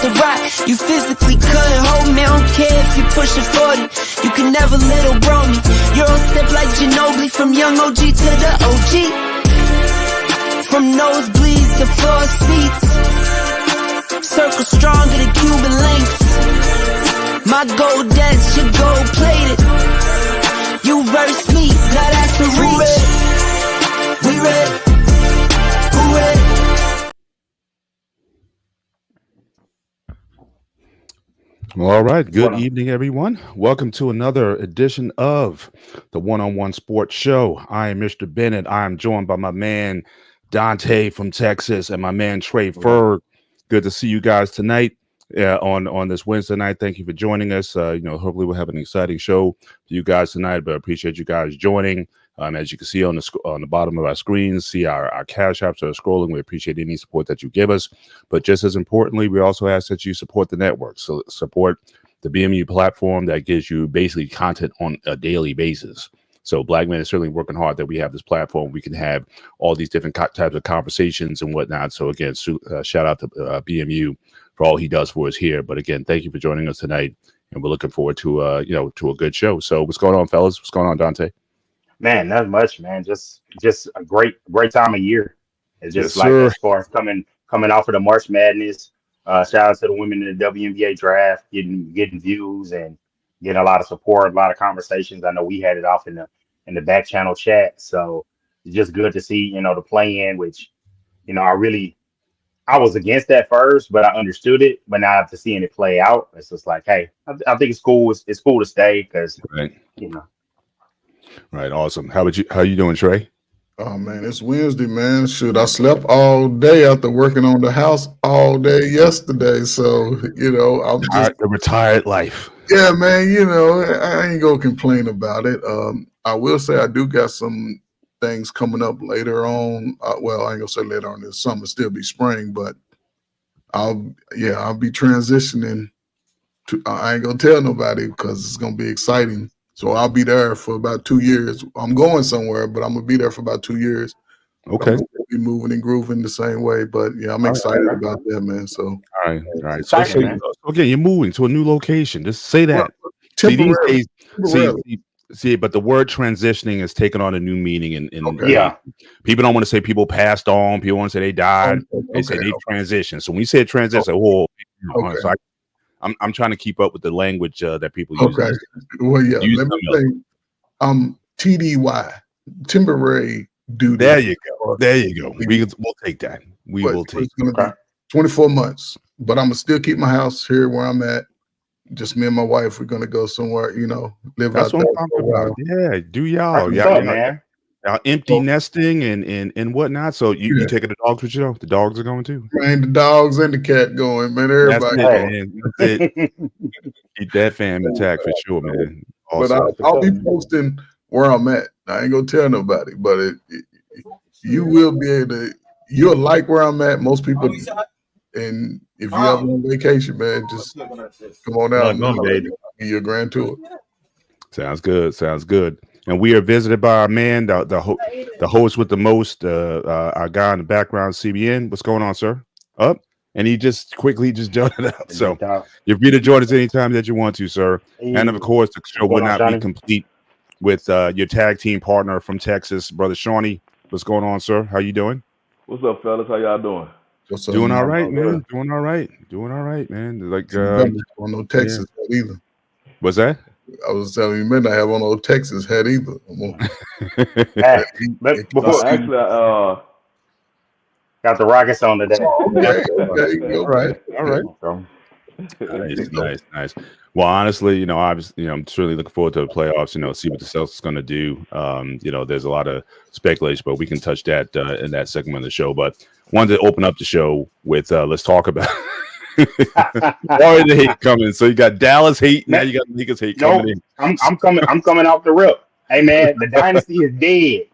the rock. You physically couldn't hold me, I don't care if you pushing 40. You can never little bro me. Euro step like Ginobili, from young OG to the OG. From nosebleeds to floor seats. Circle stronger than Cuban links. My gold dance, your gold plated. You verse me, now that's the reach. We ready. Who ready? All right. Good evening, everyone. Welcome to another edition of the One-on-One Sports Show. I am Mr. Bennett. I am joined by my man Dante from Texas and my man Trey Ferg. Good to see you guys tonight on this Wednesday night. Thank you for joining us. Hopefully we'll have an exciting show for you guys tonight, but I appreciate you guys joining. As you can see on the bottom of our screens, see our cash apps are scrolling. We appreciate any support that you give us. But just as importantly, we also ask that you support the network. So support the BMU platform that gives you basically content on a daily basis. So Black Man is certainly working hard that we have this platform. We can have all these different types of conversations and whatnot. So again, shout out to BMU for all he does for us here. But again, thank you for joining us tonight, and we're looking forward to to a good show. So what's going on, fellas? What's going on, Dante? Man, not much, man. Just a great time of year. It's just as far as coming off of the March Madness. Shout out to the women in the WNBA draft, getting views and getting a lot of support, a lot of conversations. I know we had it off in the back channel chat. So it's just good to see, the play-in, which, I was against that first, but I understood it. But now after seeing it play out, it's just like, hey, I think it's cool. It's cool to stay because, Right, awesome. How you doing, Trey? Oh man, it's Wednesday, man. Shoot, I slept all day after working on the house all day yesterday. So, I'm just the retired life. Yeah, man, I ain't gonna complain about it. I will say I do got some things coming up later on. Well, I ain't gonna say later on this summer, still be spring, but I'll be transitioning to I ain't gonna tell nobody because it's gonna be exciting. So I'll be there for about 2 years. I'm going somewhere, but I'm gonna be there for about 2 years. Okay. Be moving and grooving the same way, but yeah, I'm excited about that, man. So all right. So okay, you're moving to a new location. Just say that. Temporarily. See, but the word transitioning has taken on a new meaning, and people don't want to say people passed on. People want to say they died. They say they transitioned. So when you say transition, so I'm trying to keep up with the language that people use. Okay. Well, yeah. Let me say, TDY, temporary duty. There you go. We'll take that. Will take. It's going to be 24 months, but I'm gonna still keep my house here where I'm at. Just me and my wife. We're gonna go somewhere, live That's out there for a while. Yeah, do y'all? Man. Empty nesting and whatnot. So you taking the dogs with you? The dogs are going too. Man, the dogs and the cat going, man. Everybody. That's it. Keep that fam intact for sure, man. But I'll be posting where I'm at. I ain't gonna tell nobody, but you will be able to. You'll like where I'm at. Most people, and if you're ever on vacation, man, just come on out and give you a grand tour. Sounds good. And we are visited by our man, the host with the most, our guy in the background, CBN. What's going on, sir? Up. And he just quickly joined it up. So you're free to join us anytime that you want to, sir. And of course, the show would not be complete with your tag team partner from Texas, Brother Shawnee. What's going on, sir? How you doing? What's up, fellas? How y'all doing? What's up, doing all right, man. Doing all right, man. Like on no Texas hat either. What's that? I was telling you, man, I have on no Texas hat either. Got the Rockets on today. Okay. All right. Nice. Well, honestly, obviously, I'm certainly looking forward to the playoffs. See what the Celtics are going to do. There's a lot of speculation, but we can touch that in that segment of the show. But wanted to open up the show with let's talk about the hate coming. So you got Dallas hate, now you got Lakers hate coming in. I'm coming off the rip. Hey man, the dynasty is dead.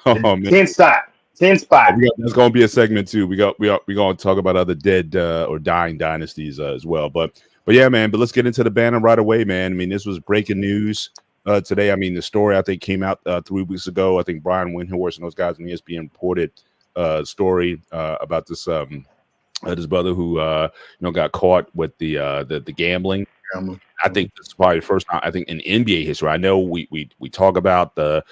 Oh man. 10 spot. There's going to be a segment too. We're going to talk about other dead or dying dynasties as well. But yeah, man. But let's get into the banner right away, man. I mean, this was breaking news today. I mean, the story I think came out 3 weeks ago. I think Brian Windhorst and those guys on ESPN reported story about this his brother who got caught with the gambling. I think this is probably the first time I think in NBA history. I know we talk about the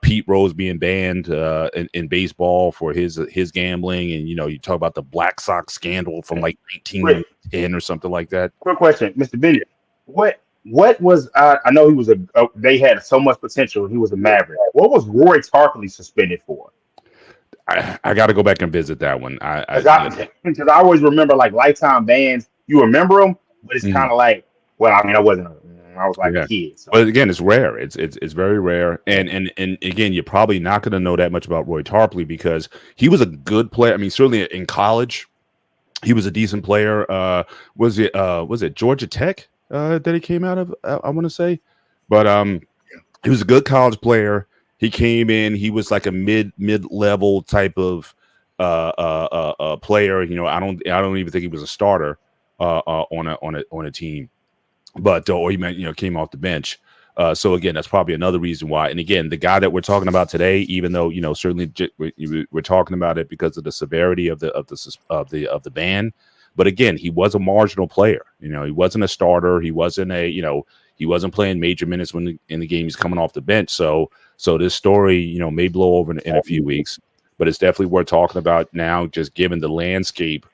Pete Rose being banned in baseball for his gambling, and you talk about the Black Sox scandal from like 1910 or something like that. Quick question, Mr. Bennett. What was I know he was they had so much potential. He was a Maverick. What was Roy Tarpley suspended for? I got to go back and visit that one. Because I always remember like lifetime bans. You remember them, but it's kind of like, well, I mean, I was like a kid. So. But again, it's rare. It's very rare. And again, you're probably not going to know that much about Roy Tarpley because he was a good player. I mean, certainly in college, he was a decent player. Was it Georgia Tech that he came out of? I want to say, but he was a good college player. He came in. He was like a mid-level type of player. I don't even think he was a starter on a team. But or he meant came off the bench. So again, that's probably another reason why. And again, the guy that we're talking about today, even though certainly we're talking about it because of the severity of the ban, but again, he was a marginal player. He wasn't a starter. He wasn't he wasn't playing major minutes when in the game he's coming off the bench. So this story may blow over in a few weeks, but it's definitely worth talking about now, just given the landscape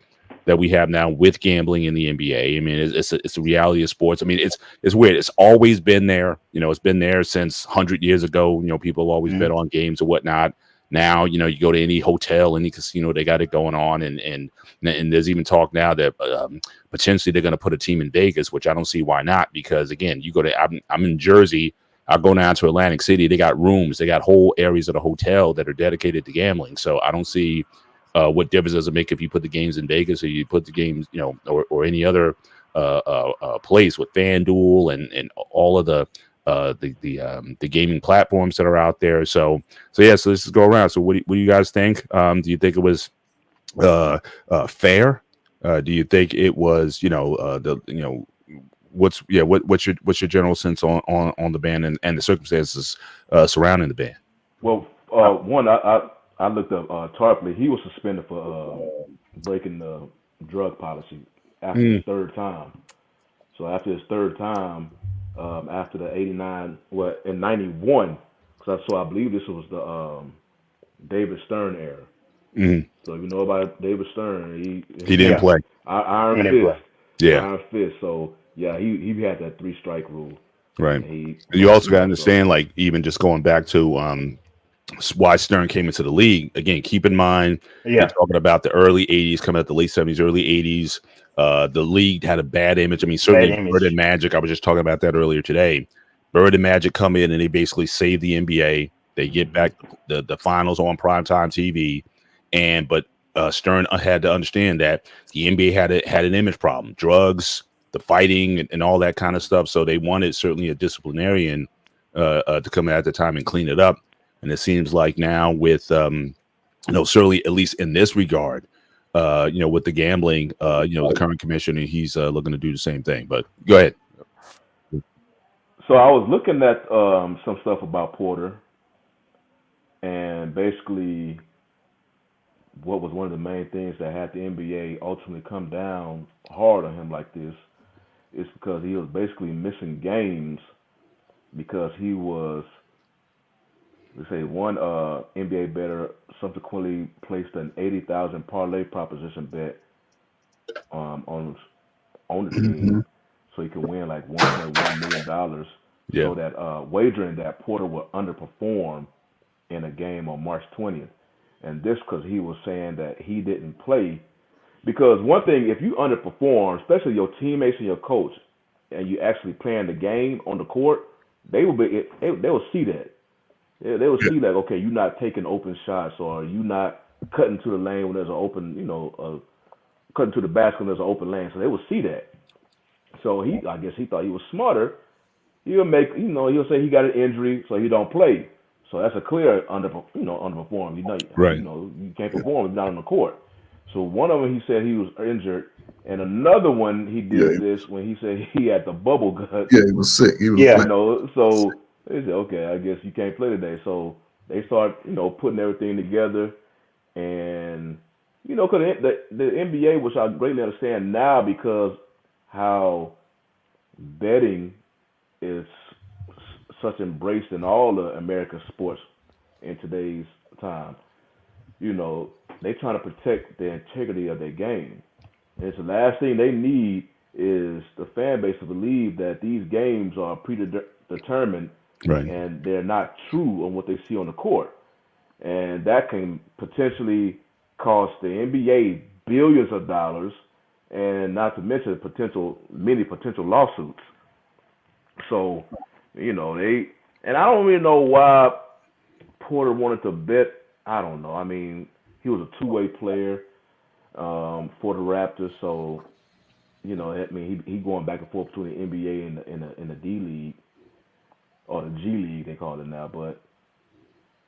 that we have now with gambling in the NBA. I mean, it's a reality of sports. I mean, it's weird. It's always been there. It's been there since 100 years ago. People always bet on games or whatnot. Now, you go to any hotel, any casino, they got it going on. And there's even talk now that potentially they're going to put a team in Vegas, which I don't see why not. Because again, you go to, I'm in Jersey. I'll go down to Atlantic City. They got rooms. They got whole areas of the hotel that are dedicated to gambling. So I don't see what difference does it make if you put the games in Vegas or you put the games, or any other place with FanDuel and all of the gaming platforms that are out there. So let's just go around. So what do you guys think? Do you think it was fair? Do you think it was what's your general sense on the ban and the circumstances surrounding the ban? Well, one, I looked up Tarpley. He was suspended for breaking the drug policy after his third time. So after his third time, after the 89, in 91, so I believe this was the David Stern era. Mm-hmm. So if you know about David Stern, he didn't play. Iron Fist. Yeah. Iron Fist. So yeah, he had that 3-strike rule. Right. You also got to understand, like, even just going back to why Stern came into the league. Again, keep in mind, you're talking about the early 80s, coming out the late 70s, early 80s. The league had a bad image. I mean, certainly Bird and Magic, I was just talking about that earlier today. Bird and Magic come in and they basically save the NBA. They get back the finals on primetime TV. But Stern had to understand that the NBA had an image problem, drugs, the fighting, and all that kind of stuff. So they wanted certainly a disciplinarian to come at the time and clean it up. And it seems like now with, certainly at least in this regard, with the gambling, the current commissioner, he's looking to do the same thing. But go ahead. So I was looking at some stuff about Porter, and basically what was one of the main things that had the NBA ultimately come down hard on him like this is because he was basically missing games because he was, let's say, one NBA bettor subsequently placed an 80,000 parlay proposition bet on the team, so he could win like $1.1 million. Yeah. So that wagering that Porter would underperform in a game on March 20th, and this because he was saying that he didn't play. Because one thing, if you underperform, especially your teammates and your coach, and you actually playing the game on the court, they will see that. They will see like, okay, you're not taking open shots, or you not cutting to the lane when there's an open, cutting to the basket when there's an open lane. So they will see that. So I guess he thought he was smarter. He'll he'll say he got an injury, so he don't play. So that's a clear underperform. Right. You can't perform if you're not on the court. So one of them, he said he was injured, and another one he did this when he said he had the bubble gut. Yeah, he was sick. He was so they said, okay, I guess you can't play today. So they start, putting everything together, and because the NBA, which I greatly understand now, because how betting is such embraced in all the American sports in today's time. They trying to protect the integrity of their game. And it's the last thing they need is the fan base to believe that these games are predetermined Right. and they're not true on what they see on the court. And that can potentially cost the NBA billions of dollars, and not to mention many potential lawsuits. So, and I don't really know why Porter wanted to bet. I don't know. I mean, he was a two-way player for the Raptors, so he going back and forth between the NBA and the D League, or the G League they call it now. But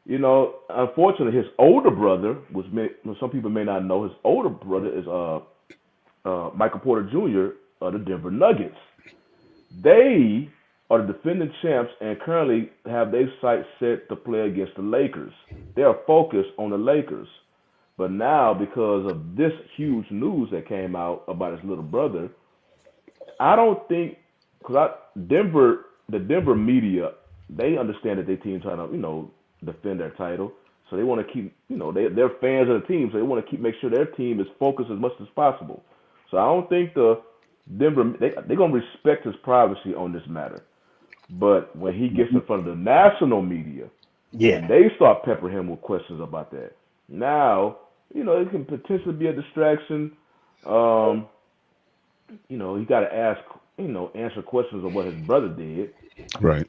unfortunately, his older brother, some people may not know, his older brother is Michael Porter Jr. of the Denver Nuggets. They are the defending champs and currently have their sights set to play against the Lakers. They are focused on the Lakers. But now, because of this huge news that came out about his little brother, I don't think, because the Denver media, they understand that their team trying to, defend their title. So they want to keep, they're fans of the team, so they want to make sure their team is focused as much as possible. So I don't think the Denver, they're going to respect his privacy on this matter. But when he gets in front of the national media, and they start peppering him with questions about that, now, it can potentially be a distraction. He got to ask, answer questions of what his brother did. Right.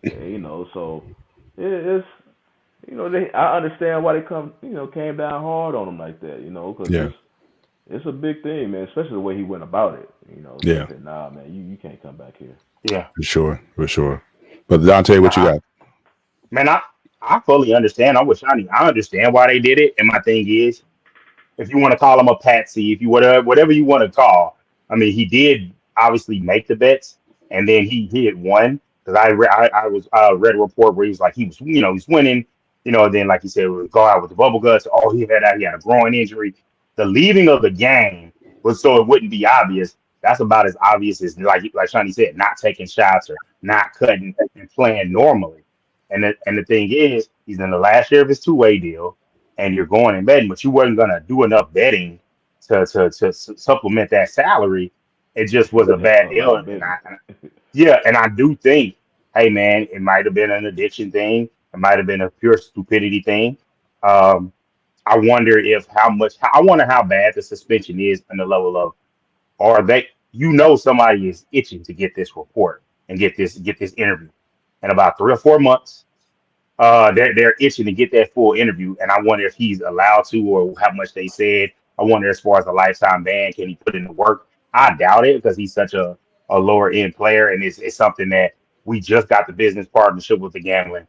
So it's, I understand why they came down hard on him like that, because it's a big thing, man, especially the way he went about it. Yeah. Said, nah, man, you can't come back here. Yeah. For sure. But Dante, what you got? Man, I fully understand. I'm with Shani. I understand why they did it. And my thing is, if you want to call him a patsy, if you whatever you want to call, I mean, he did obviously make the bets, and then he had won. Because I read a report where he was like, he's winning, then like you said, we would go out with the bubble guts. Oh, he had a groin injury. The leaving of the game was so it wouldn't be obvious. That's about as obvious as like Shani said, not taking shots or not cutting and playing normally. And the thing is, he's in the last year of his two-way deal, and you're going and betting, but you wasn't gonna do enough betting to supplement that salary. It just was a bad deal. And I do think, hey man, it might have been an addiction thing. It might have been a pure stupidity thing. I wonder how bad the suspension is and the level of, or somebody is itching to get this report and get this interview. In about 3 or 4 months, they're itching to get that full interview, and I wonder if he's allowed to, or how much they said. I wonder as far as a lifetime ban, can he put in the work? I doubt it, because he's such a lower end player, and it's something that we just got the business partnership with the gambling,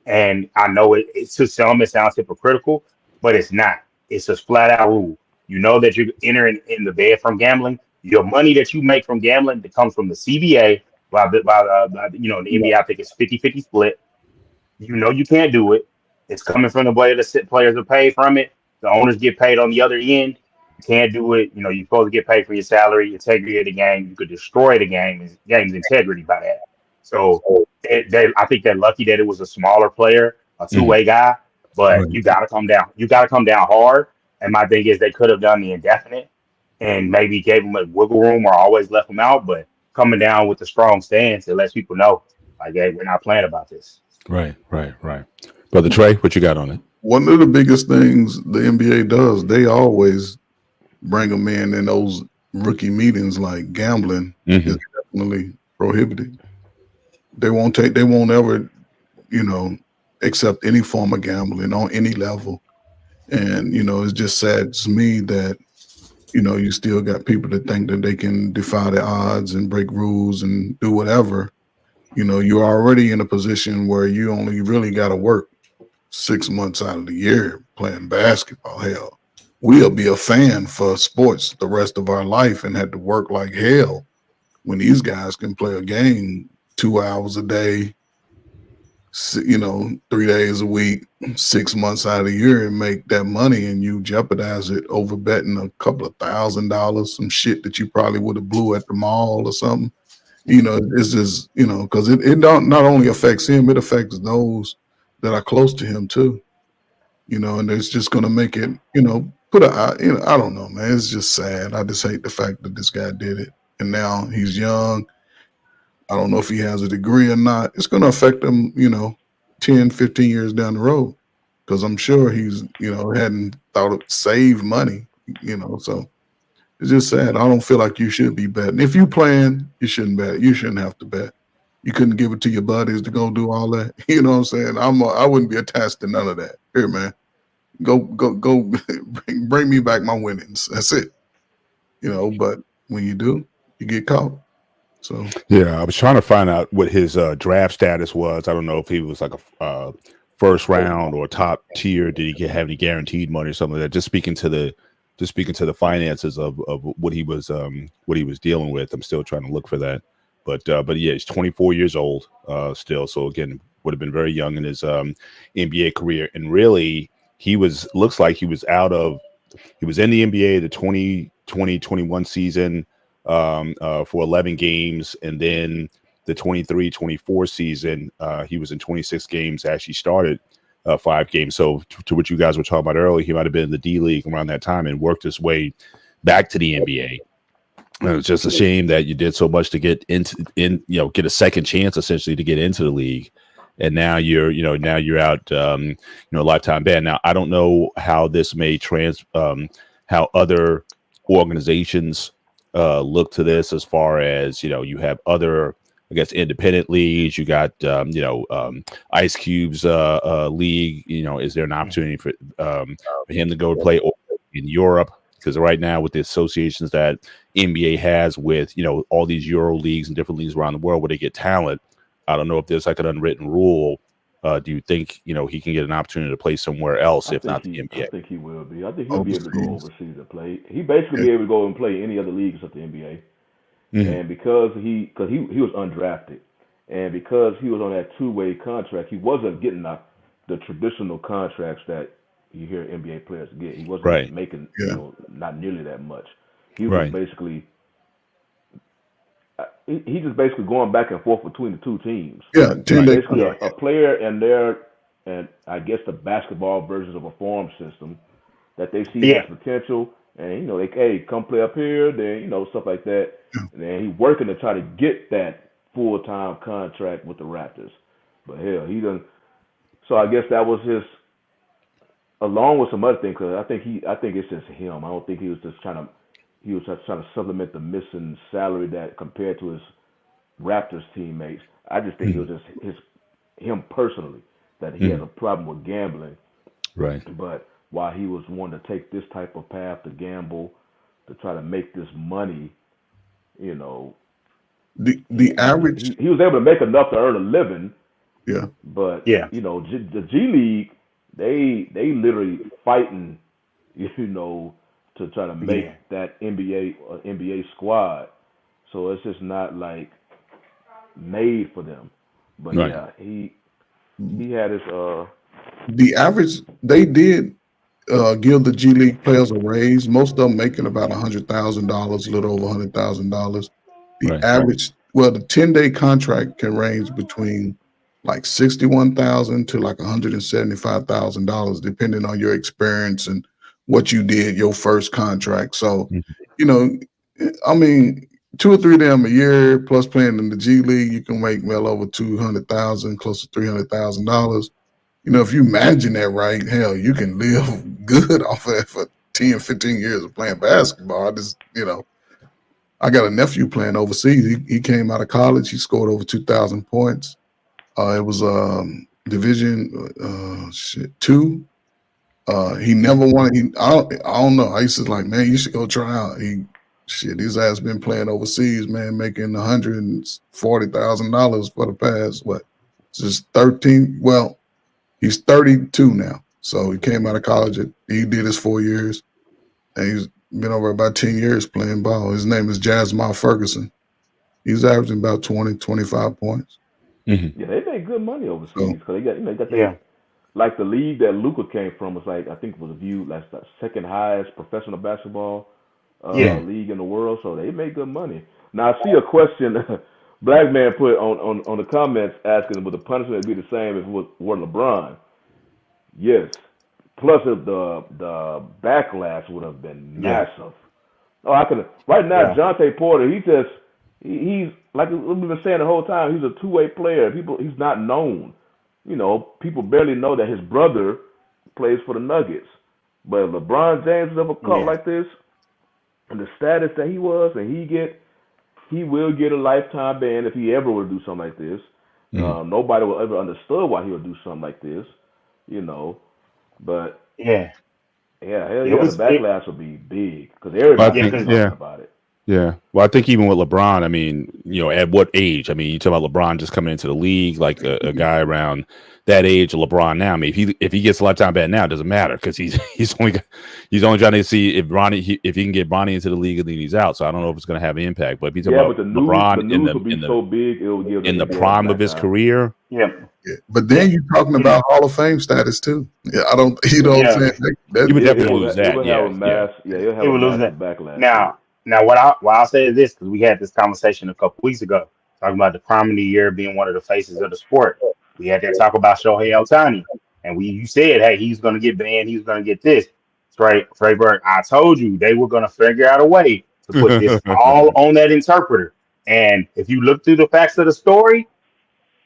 and I know it's to some it sounds hypocritical, but it's not. It's a flat out rule. You know that you're entering in the bed from gambling. Your money that you make from gambling that comes from the CBA. By the NBA, I think it's 50-50 split. You can't do it. It's coming from the way the players are paid from it. The owners get paid on the other end. You can't do it. You're supposed to get paid for your salary, integrity of the game. You could destroy the game's integrity by that. So I think they're lucky that it was a smaller player, a two-way guy. But you got to come down. You got to come down hard. And my thing is, they could have done the indefinite and maybe gave him a wiggle room or always left him out. But coming down with a strong stance, it lets people know, like, hey, we're not playing about this. Right. Brother Trey, what you got on it? One of the biggest things the NBA does, they always bring them in those rookie meetings, like gambling is definitely prohibited. They won't ever, accept any form of gambling on any level. And, it's just sad to me that, you still got people that think that they can defy the odds and break rules and do whatever. You're already in a position where you only really got to work 6 months out of the year playing basketball. Hell, we'll be a fan for sports the rest of our life and had to work like hell when these guys can play a game 2 hours a day, 3 days a week, 6 months out of the year and make that money, and you jeopardize it over betting a couple of $1,000, some shit that you probably would have blew at the mall or something. It's just, because it don't not only affects him, it affects those that are close to him too. And it's just gonna make it, I don't know, man. It's just sad. I just hate the fact that this guy did it. And now he's young. I don't know if he has a degree or not. It's gonna affect him, 10, 15 years down the road. Because I'm sure he's, hadn't thought of save money, so it's just sad. I don't feel like you should be betting. If you playing, you shouldn't bet. You shouldn't have to bet. You couldn't give it to your buddies to go do all that. You know what I'm saying? I wouldn't be attached to none of that. Here, man, go, bring me back my winnings. That's it. But when you do, you get caught. So yeah, I was trying to find out what his draft status was. I don't know if he was like a first round or top tier. Did he have any guaranteed money or something like that? Just speaking to the finances of what he was dealing with. I'm still trying to look for that. But yeah, he's 24 years old still. So again, would have been very young in his NBA career. And really, looks like he was in the NBA the 2020-21 season for 11 games, and then the 23-24 season he was in 26 games. Actually started 5 games. So to what you guys were talking about earlier, he might have been in the D League around that time and worked his way back to the NBA. And it's just a shame that you did so much to get get a second chance essentially to get into the league, and now you're out a lifetime ban. Now I don't know how this may how other organizations look to this, as far as you have other, I guess, independent leagues. You got Ice Cube's league. Is there an opportunity for him to go play in Europe? Because right now, with the associations that NBA has with all these Euro leagues and different leagues around the world where they get talent, I don't know if there's like an unwritten rule. Do you think he can get an opportunity to play somewhere else, if not the NBA? I think he will be. I think he'll be able to go overseas and play. He basically be able to go and play any other leagues except the NBA. Mm-hmm. And because he was undrafted, and because he was on that 2-way contract, he wasn't getting the traditional contracts that you hear NBA players get. He wasn't making not nearly that much. He was basically he just basically going back and forth between the two teams. Yeah, basically a player and I guess the basketball versions of a farm system that they see has potential, and they come play up here, then stuff like that. And then he's working to try to get that full-time contract with the Raptors. But hell, he done. So I guess that was his, along with some other things. Because I think it's just him. I don't think he was just trying to supplement the missing salary that compared to his Raptors teammates. I just think it was just him personally that he has a problem with gambling. Right. But while he was wanting to take this type of path to gamble to try to make this money, the average, he was able to make enough to earn a living. Yeah. But the G League, they literally fighting, to try to make that NBA squad. So it's just not like made for them. But he had his the average, they did give the G League players a raise. Most of them making about $100,000, a little over $100,000. The average, the 10-day contract can range between like $61,000 to like $175,000, depending on your experience and what you did your first contract. So, 2 or 3 of them a year, plus playing in the G League, you can make well over $200,000, close to $300,000. If you imagine that right, hell, you can live good off of that for 10, 15 years of playing basketball. I got a nephew playing overseas. He came out of college. He scored over 2,000 points. It was Division 2. He never wanted. I don't know. I used to like, man, you should go try out. His ass been playing overseas, man, making $140,000 for the past just 13. Well, he's 32 now. So he came out of college. He did his 4 years, and he's been over about 10 years playing ball. His name is Jasmine Ferguson. He's averaging about 20, 25 points. Mm-hmm. Yeah, they make good money overseas because they got Yeah. like the league that Luka came from was like I think was viewed as the second highest professional basketball Yeah. league in the world, so they make good money. Now I see a question Black Man put on the comments asking would the punishment be the same if it were LeBron? Yes. Plus if the backlash would have been Yeah. massive. Oh, I could right now Yeah. Jonte Porter, he's like we've been saying the whole time, he's a two-way player. He's not known. People barely know that his brother plays for the Nuggets. But if LeBron James is ever caught Yeah. like this, and the status that he was, and he will get a lifetime ban if he ever would do something like this. Nobody will ever understood why he would do something like this, But Yeah. yeah, hell It yeah, was the backlash will be big because I everybody's think, talking yeah. about it. Yeah. Well, I think even with LeBron, I mean, at what age? I mean, you talk about LeBron just coming into the league, like a guy around that age of LeBron now. I mean, if he gets a lifetime ban now, it doesn't matter because he's only trying to see if he can get Bronny into the league and then he's out. So I don't know if it's going to have an impact. But if you talk about But the LeBron news will be so big, it will give in the prime of his career. Yeah. Yeah. But then you're talking about Hall of Fame status too. Yeah, I don't. You know what I'm saying? You would definitely lose that. It will have a massive backlash. Now what I'll say is this, because we had this conversation a couple weeks ago, talking about the prime of the year being one of the faces of the sport. We had that talk about Shohei Ohtani, and you said, hey, he's going to get banned, he's going to get this. Trey Burke, I told you they were going to figure out a way to put this all on that interpreter. And if you look through the facts of the story,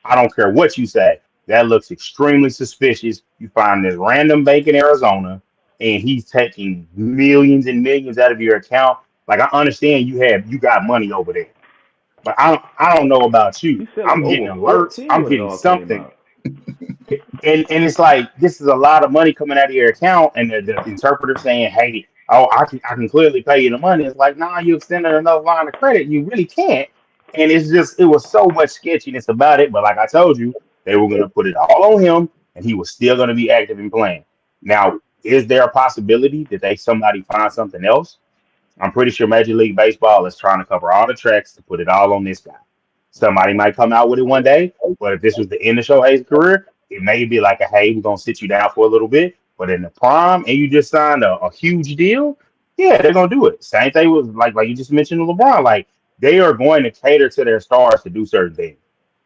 I don't care what you say, that looks extremely suspicious. You find this random bank in Arizona, and he's taking millions and millions out of your account. Like, I understand you got money over there, but I don't know about you. I'm getting alerts. I'm getting something. And it's like, this is a lot of money coming out of your account, and the interpreter saying, hey, I can clearly pay you the money. It's like, nah, you extended another line of credit. You really can't. And it was so much sketchiness about it. But like I told you, they were going to put it all on him, and he was still going to be active and playing. Now, is there a possibility that somebody find something else? I'm pretty sure Major League Baseball is trying to cover all the tracks to put it all on this guy. Somebody might come out with it one day, but if this was the end of Shohei's career, it may be like hey, we're going to sit you down for a little bit. But in the prime, and you just signed a huge deal, yeah, they're going to do it. Same thing with, like you just mentioned, LeBron. Like, they are going to cater to their stars to do certain things.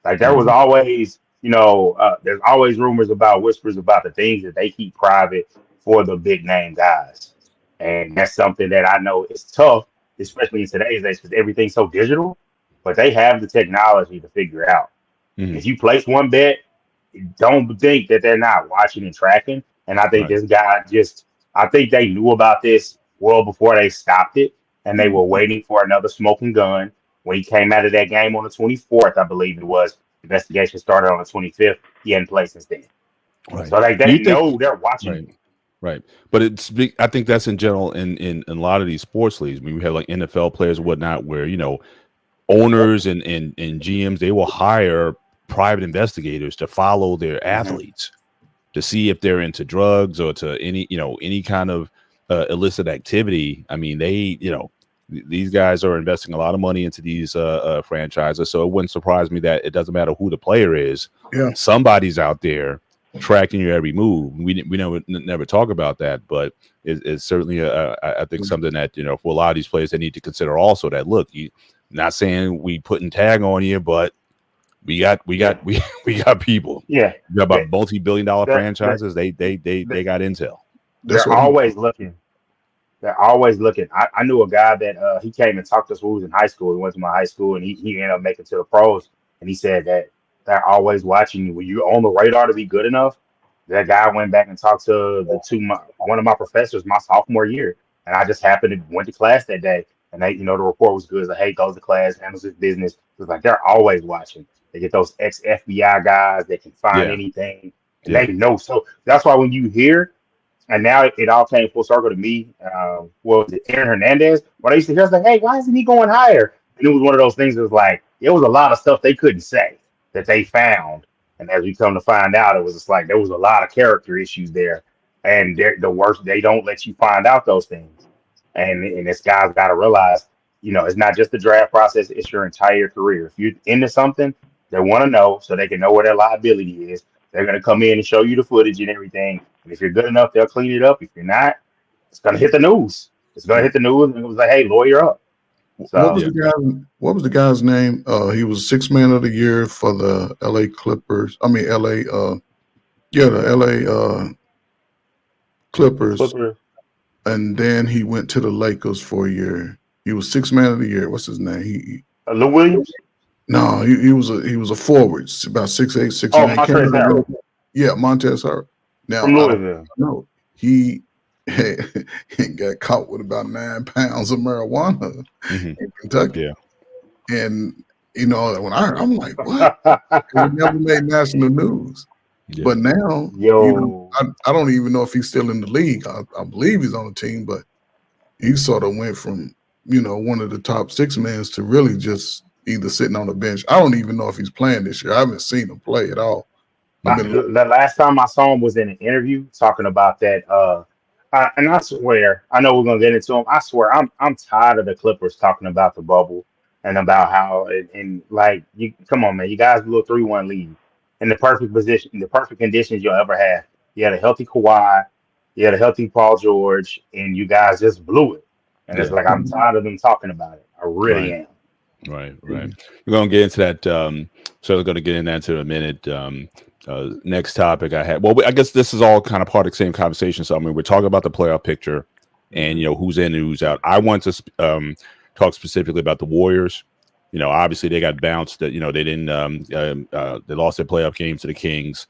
Like, there was always, there's always rumors whispers about the things that they keep private for the big name guys. And that's something that I know is tough, especially in today's days, because everything's so digital. But they have the technology to figure out. If you place one bet, don't think that they're not watching and tracking. And I think this guy I think they knew about this well before they stopped it. And they were waiting for another smoking gun. When he came out of that game on the 24th, I believe it was, investigation started on the 25th. He hadn't played since then. Right. So they know they're watching. Right. But I think that's in general in a lot of these sports leagues. I mean, we have like NFL players and whatnot where, owners and GMs, they will hire private investigators to follow their athletes to see if they're into drugs or to any kind of illicit activity. I mean, these guys are investing a lot of money into these franchises. So it wouldn't surprise me that it doesn't matter who the player is. Yeah. Somebody's out there tracking your every move. We never talk about that, but it's certainly I think something that, for a lot of these players, they need to consider also that, look, not saying we putting tag on you, but we got people. Yeah. We got about multi-billion-dollar franchises. They got intel. They're always looking. They're always looking. I knew a guy that he came and talked to us when we was in high school. He went to my high school and he ended up making it to the pros. And he said that they're always watching you. When you're on the radar to be good enough, that guy went back and talked to one of my professors my sophomore year. And I just happened to went to class that day. And they, the report was good. It's like, hey, goes to class, handles his business. It's like they're always watching. They get those ex-FBI guys that can find anything. And they know. So that's why when you hear, and now it all came full circle to me. Was it Aaron Hernandez? When I used to hear, I was like, hey, why isn't he going higher? And it was one of those things that was like, it was a lot of stuff they couldn't say that they found. And as we come to find out, it was just like there was a lot of character issues there. And the worst, they don't let you find out those things. And this guy's got to realize, it's not just the draft process, it's your entire career. If you're into something, They want to know so they can know where their liability is. They're going to come in and show you the footage and everything. And if you're good enough, they'll clean it up. If you're not, it's going to hit the news. It's going to hit the news, and it was like, hey, lawyer up. So, what was the guy's name? He was Sixth Man of the Year for the LA Clippers. I mean, the LA Clippers. And then he went to the Lakers for a year. He was Sixth Man of the Year. What's his name? Lou Williams? No, he was a forward, about 6'8", 6'9". Oh, Montrezl Harrell. Yeah, Montrezl Harrell. Now, from Louisville. No, he got caught with about 9 pounds of marijuana in Kentucky. Yeah. And, when I'm like, what? It never made national news. Yeah. But now, I don't even know if he's still in the league. I believe he's on the team, but he sort of went from, one of the top 6 men to really just either sitting on the bench. I don't even know if he's playing this year. I haven't seen him play at all. The last time I saw him was in an interview talking about that. And I swear, I know we're gonna get into him. I swear, I'm tired of the Clippers talking about the bubble and about how and like you come on, man, you guys blew a 3-1 lead in the perfect position, the perfect conditions you'll ever have. You had a healthy Kawhi, you had a healthy Paul George, and you guys just blew it. And it's like I'm tired of them talking about it. I really am. Right. We're gonna get into that. So we're gonna get into that in a minute. Next topic I had. Well, I guess this is all kind of part of the same conversation. So I mean, we're talking about the playoff picture, and who's in and who's out. I want to talk specifically about the Warriors. Obviously they got bounced. That they didn't. They lost their playoff game to the Kings.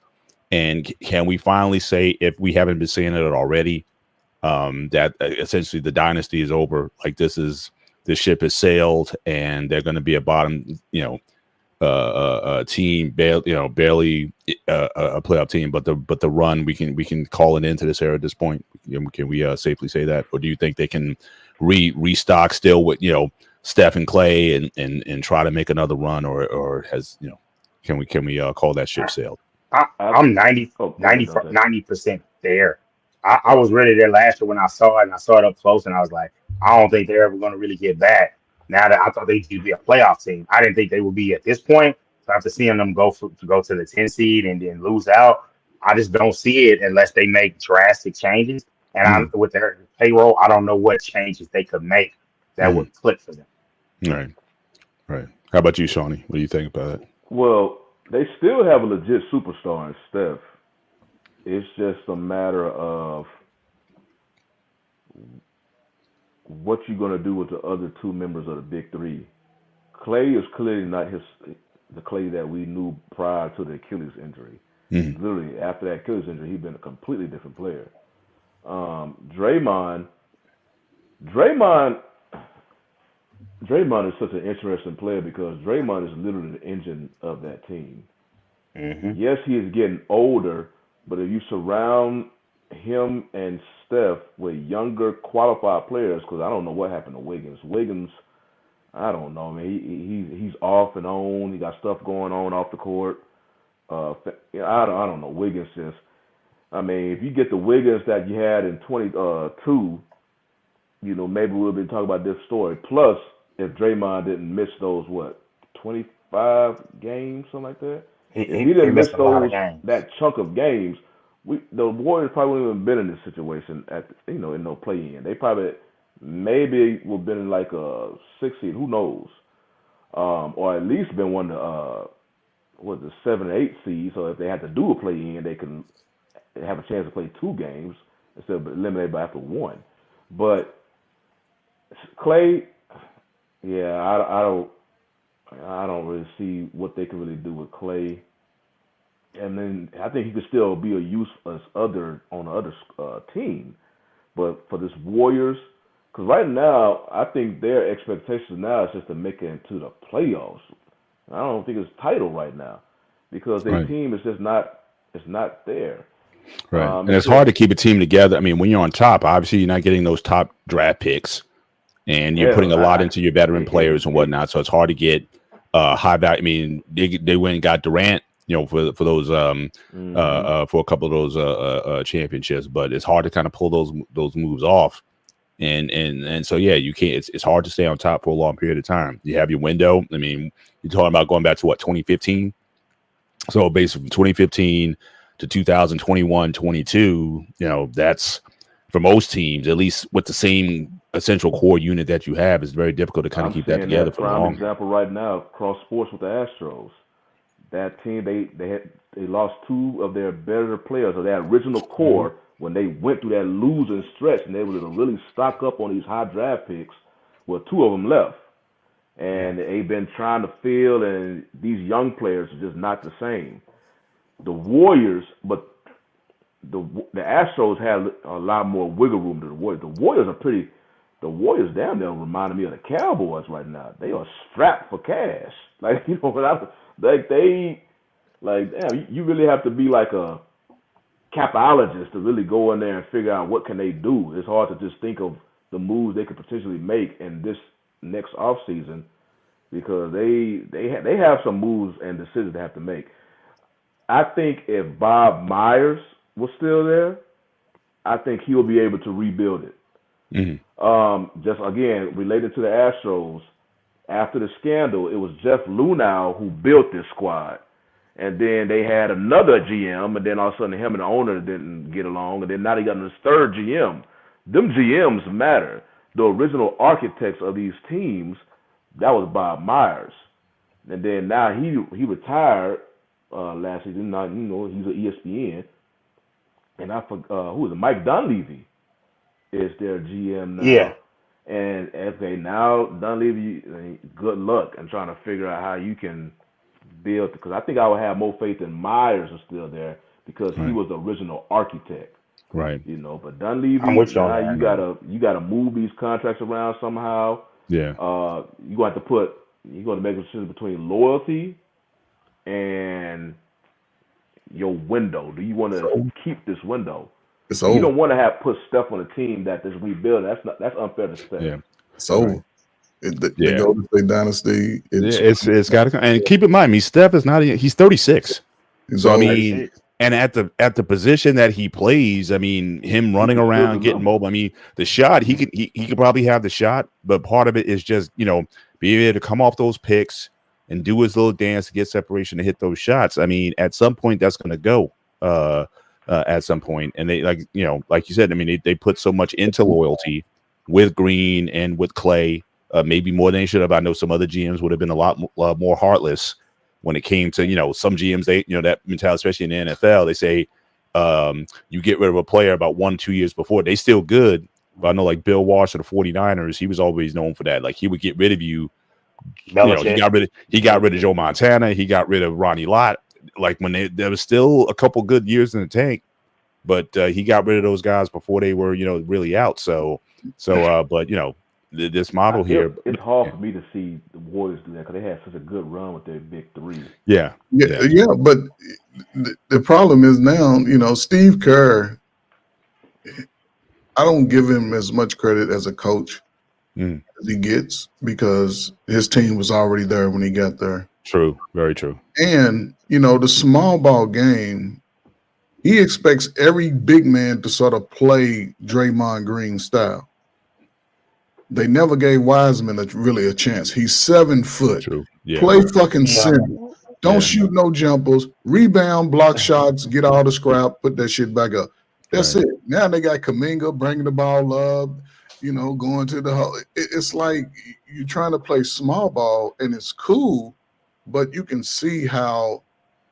And can we finally say, if we haven't been saying it already, that essentially the dynasty is over? Like this ship has sailed, and they're going to be a bottom, team, barely a playoff team, but the run we can call it into this era at this point. Can we safely say that, or do you think they can restock still with Steph and Clay and try to make another run, or has can we call that ship sailed? I'm 90% there. I was ready there last year when I saw it, and I saw it up close, and I was like, I don't think they're ever going to really get back. Now that I thought they'd be a playoff team, I didn't think they would be at this point. So after seeing them go to the 10 seed and then lose out, I just don't see it unless they make drastic changes. And with their payroll, I don't know what changes they could make that would click for them. Right. How about you, Shawnee? What do you think about it? Well, they still have a legit superstar in Steph. It's just a matter of what you're going to do with the other 2 members of the big 3. Clay is clearly not the Clay that we knew prior to the Achilles injury. Literally, after that Achilles injury, he's been a completely different player. Draymond is such an interesting player because Draymond is literally the engine of that team. Yes, he is getting older, but if you surround him and Steph with younger, qualified players, because I don't know what happened to Wiggins. Wiggins, I don't know, man. He's off and on. He got stuff going on off the court. I don't know. Wiggins just, if you get the Wiggins that you had in 22, maybe we'll be talking about this story. Plus, if Draymond didn't miss those, 25 games, something like that? If he didn't miss those, that chunk of games, the Warriors probably wouldn't have been in this situation in no play-in. They probably maybe would have been in like a 6 seed, who knows, or at least been one of the 7 or 8 seeds. So if they had to do a play-in, they can have a chance to play 2 games instead of eliminated by after 1. But Clay, I don't really see what they can really do with Clay. And then I think he could still be a use on the other team. But for this Warriors, because right now, I think their expectations now is just to make it into the playoffs. I don't think it's title right now because their team is just not there. Right. And it's hard to keep a team together. When you're on top, obviously you're not getting those top draft picks and you're putting a lot into your veteran players and whatnot. So it's hard to get high value. They went and got Durant, for those for a couple of those championships, but it's hard to kind of pull those moves off And so yeah, you can't. It's hard to stay on top for a long period of time. You have your window. I mean, you're talking about going back to what 2015. So basically, from 2015 to 2021, 22. You know, that's for most teams, at least with the same essential core unit that you have, it's very difficult to kind of keep that together for long. Example right now, cross sports with the Astros. That team, they lost two of their better players of that original core when they went through that losing stretch, and they were to really stock up on these high draft picks. Well, two of them left, and they've been trying to fill, and these young players are just not the same. The Warriors, but the Astros had a lot more wiggle room than the Warriors. The Warriors down there reminding me of the Cowboys right now. They are strapped for cash. Like, you know, damn, you really have to be like a capologist to really go in there and figure out what can they do. It's hard to just think of the moves they could potentially make in this next offseason because they have some moves and decisions they have to make. I think if Bob Myers was still there, I think he'll be able to rebuild it. Mm-hmm. Just again, related to the Astros, after the scandal, it was Jeff Lunau who built this squad. And then they had another GM, and then all of a sudden him and the owner didn't get along, and then now they got this third GM. Them GMs matter. The original architects of these teams, that was Bob Myers. And then now he retired last season. Now, you know, he's at ESPN. And I forgot, who was it? Mike Dunleavy is their GM now. Yeah. And okay, now Dunleavy, good luck in trying to figure out how you can build, because I think I would have more faith in Myers is still there because he was the original architect. Right. You know, but Dunleavy, now you gotta move these contracts around somehow. Yeah. You're going to make a decision between loyalty and your window. Do you want to keep this window? You don't want to put stuff on a team that is rebuilding. That's unfair to say. Yeah. So the Golden State dynasty. It's got to. And keep in mind, Steph is not. He's 36. So I mean, and at the position that he plays, I mean, him running around, getting mobile. I mean, the shot he could probably have the shot, but part of it is just, you know, being able to come off those picks and do his little dance to get separation to hit those shots. I mean, at some point that's going to go. At some point, and they, like you said, I mean, they put so much into loyalty with Green and with Clay, maybe more than they should have. I know some other GMs would have been a lot more heartless when it came to, you know, some GMs, they, you know, that mentality, especially in the NFL, they say you get rid of a player about 1-2 years before, they still good. But I know, like Bill Walsh of the 49ers, he was always known for that. Like, he would get rid of you. You know, he got rid of Joe Montana, he got rid of Ronnie Lott. Like, when there was still a couple good years in the tank, but he got rid of those guys before they were, you know, really out. So, but you know, this model here, it's hard for me to see the Warriors do that because they had such a good run with their big three. Yeah. But the problem is now, you know, Steve Kerr, I don't give him as much credit as a coach as he gets because his team was already there when he got there. True. Very true. And, you know, the small ball game, he expects every big man to sort of play Draymond Green style. They never gave Wiseman really a chance. He's 7 foot. True. Yeah. Play fucking center. Don't shoot no jumpers. Rebound, block shots, get all the scrap, put that shit back up. That's it. Now they got Kuminga bringing the ball up, you know, going to the hole. It's like you're trying to play small ball, and it's cool, but you can see how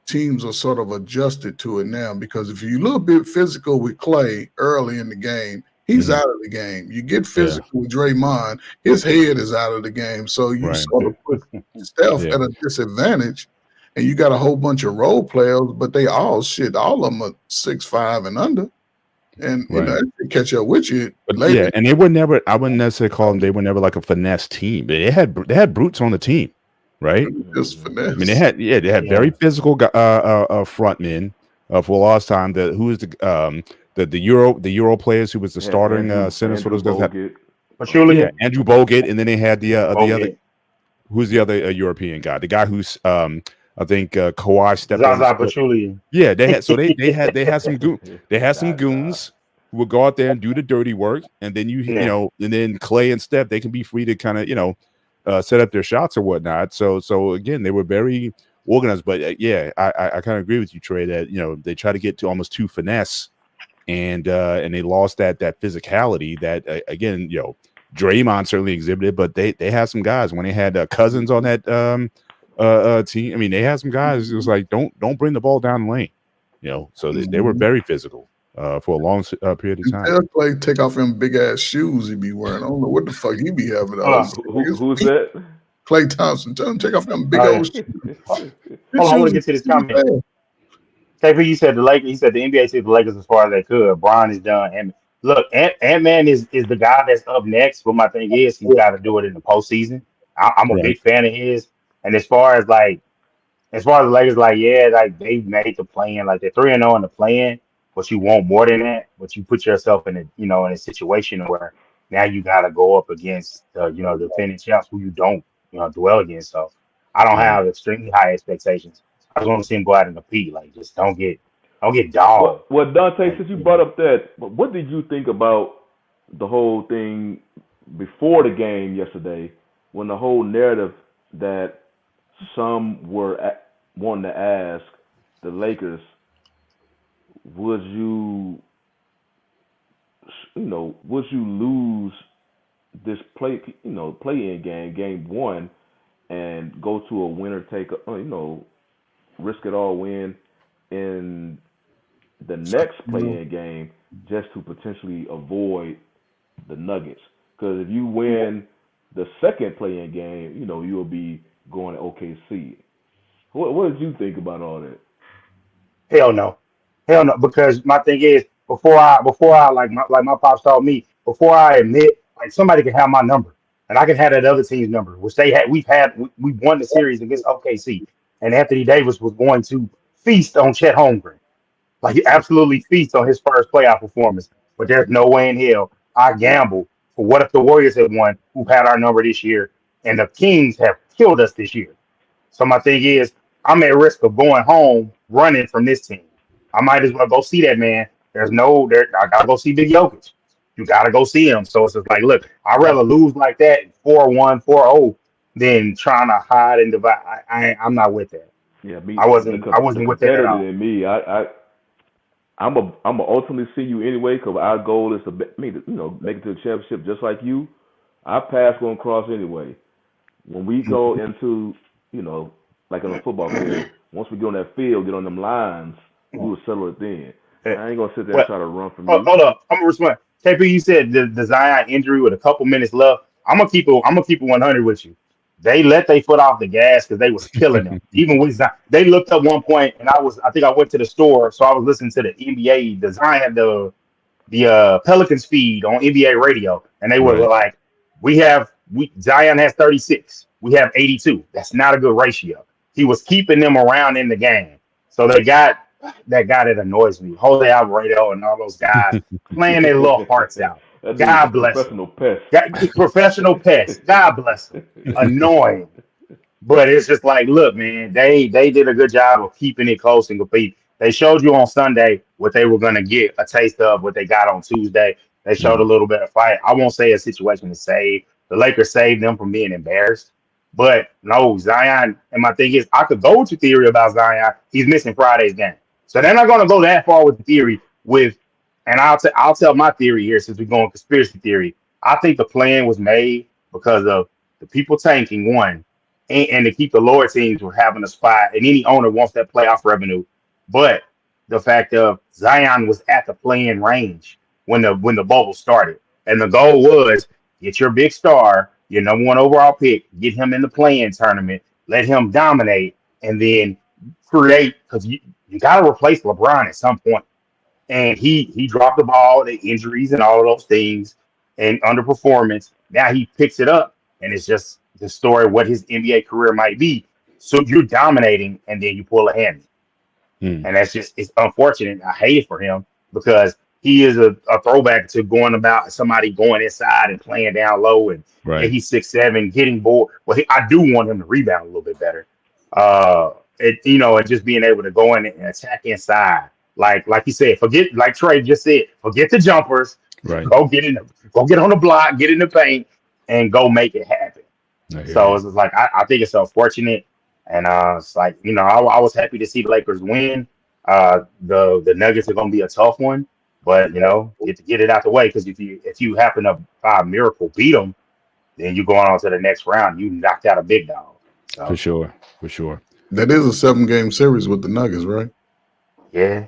teams are sort of adjusted to it now, because if you're a little bit physical with Clay early in the game, he's out of the game. You get physical with Draymond, his head is out of the game. So you sort of put Steph at a disadvantage, and you got a whole bunch of role players, but they all of them are 6'5" and under. And you know, they catch up with you. But later. And they were never, I wouldn't necessarily call them, they were never like a finesse team. But they had brutes on the team. Right, just finesse. I mean, they had very physical front men for a lot of time. Who was the Euro players who was the starting center for those guys? Andrew Bogut, and then they had the other. Who's the other European guy? The guy who's I think Kawhi stepped Zaza Pachulia. Yeah, they had some goons. They had some goons. will go out there and do the dirty work, and then you know, and then Clay and Steph, they can be free to kind of, you know, set up their shots or whatnot. So again, they were very organized. But yeah, I kind of agree with you, Trey, that, you know, they try to get to almost too finesse, and they lost that physicality that again, you know, Draymond certainly exhibited, but they had some guys when they had Cousins on that team. I mean, they had some guys. It was like, don't bring the ball down the lane, you know. So they were very physical for a long period of time. Tell Clay take off them big ass shoes he be wearing. I don't know what the fuck he be having. Who's that? Klay Thompson. Tell him take off them big old shoes. Hold on, I want to get to this comment. KP, you said the Lakers. He said the NBA took the Lakers as far as they could. Bron is done. And look, Ant-Man is the guy that's up next. But my thing is, he's got to do it in the postseason. I'm a big fan of his. And as far as the Lakers, like, yeah, like they made the play-in, like they're 3-0 in the play-in, but you want more than that. But you put yourself in a situation where now you got to go up against the defending champs who you don't dwell against. So I don't have extremely high expectations. I just want to see him go out and compete. Like, just don't get dogged. Well, Dante, since you brought up that, what did you think about the whole thing before the game yesterday, when the whole narrative that some were wanting to ask the Lakers, would you lose this play-in game one, and go to a winner take risk it all win in the next play-in game just to potentially avoid the Nuggets? Because if you win the second play-in game, you'll be going to OKC. What did you think about all that? Hell no. Because my thing is, before I like my pops taught me, before I admit, like, somebody can have my number and I can have that other team's number, which we won the series against OKC, and Anthony Davis was going to feast on Chet Holmgren. Like, he absolutely feast on his first playoff performance. But there's no way in hell I gamble for what if the Warriors had won, who've had our number this year, and the Kings have killed us this year. So my thing is, I'm at risk of going home running from this team. I might as well go see that man. I gotta go see Big Jokic. You gotta go see him. So it's just like, look, I'd rather lose like that 4-1, 4-0 than trying to hide and divide. I'm not with that. Yeah, I wasn't with that at all. Than me, I'm a ultimately see you anyway, because our goal is to make it to the championship just like you. Our path's gonna cross anyway. When we go into, like in a football field, once we get on that field, get on them lines, we will settle it then. I ain't gonna sit there and try to run from you. Hold up, I'm gonna respond. KP, you said the Zion injury with a couple minutes left. I'm gonna keep it 100 with you. They let their foot off the gas because they was killing them. Even with Zion, they looked up one point, and I think I went to the store, so I was listening to the NBA, the Zion, the Pelicans feed on NBA radio, and they were like, Zion has 36, we have 82. That's not a good ratio. He was keeping them around in the game, so they got that guy that annoys me, Jose Alvarado and all those guys playing their little hearts out. God bless him. Professional pest. God bless him. Annoying. But it's just like, look, man, they did a good job of keeping it close and complete. They showed you on Sunday what they were going to get, a taste of what they got on Tuesday. They showed a little bit of fight. I won't say a situation to save. The Lakers saved them from being embarrassed. But no, Zion, and my thing is, I could go with your theory about Zion. He's missing Friday's game. So they're not going to go that far with the theory and I'll tell my theory here, since we're going conspiracy theory. I think the plan was made because of the people tanking, one, and to keep the lower teams from having a spot, and any owner wants that playoff revenue. But the fact of Zion was at the play-in range when the bubble started, and the goal was get your big star, your number one overall pick, get him in the play-in tournament, let him dominate, and then create, because you got to replace LeBron at some point. And he dropped the ball, the injuries and all of those things, and underperformance. Now he picks it up, and it's just the story of what his NBA career might be. So you're dominating, and then you pull a hand. And that's just, it's unfortunate. I hate it for him, because he is a throwback to going about somebody going inside and playing down low, and he's 6'7", getting bored. Well, I do want him to rebound a little bit better. And just being able to go in and attack inside like you said, forget like Trey just said, forget the jumpers. Right. Go get on the block, get in the paint, and go make it happen. I hear So you. it's like I think it's unfortunate, and it's like I was happy to see the Lakers win. The Nuggets are going to be a tough one, but get it out the way, because if you happen to by a miracle beat them, then you going on to the next round. You knocked out a big dog. So For sure. For sure. That is a 7-game series with the Nuggets, right? yeah,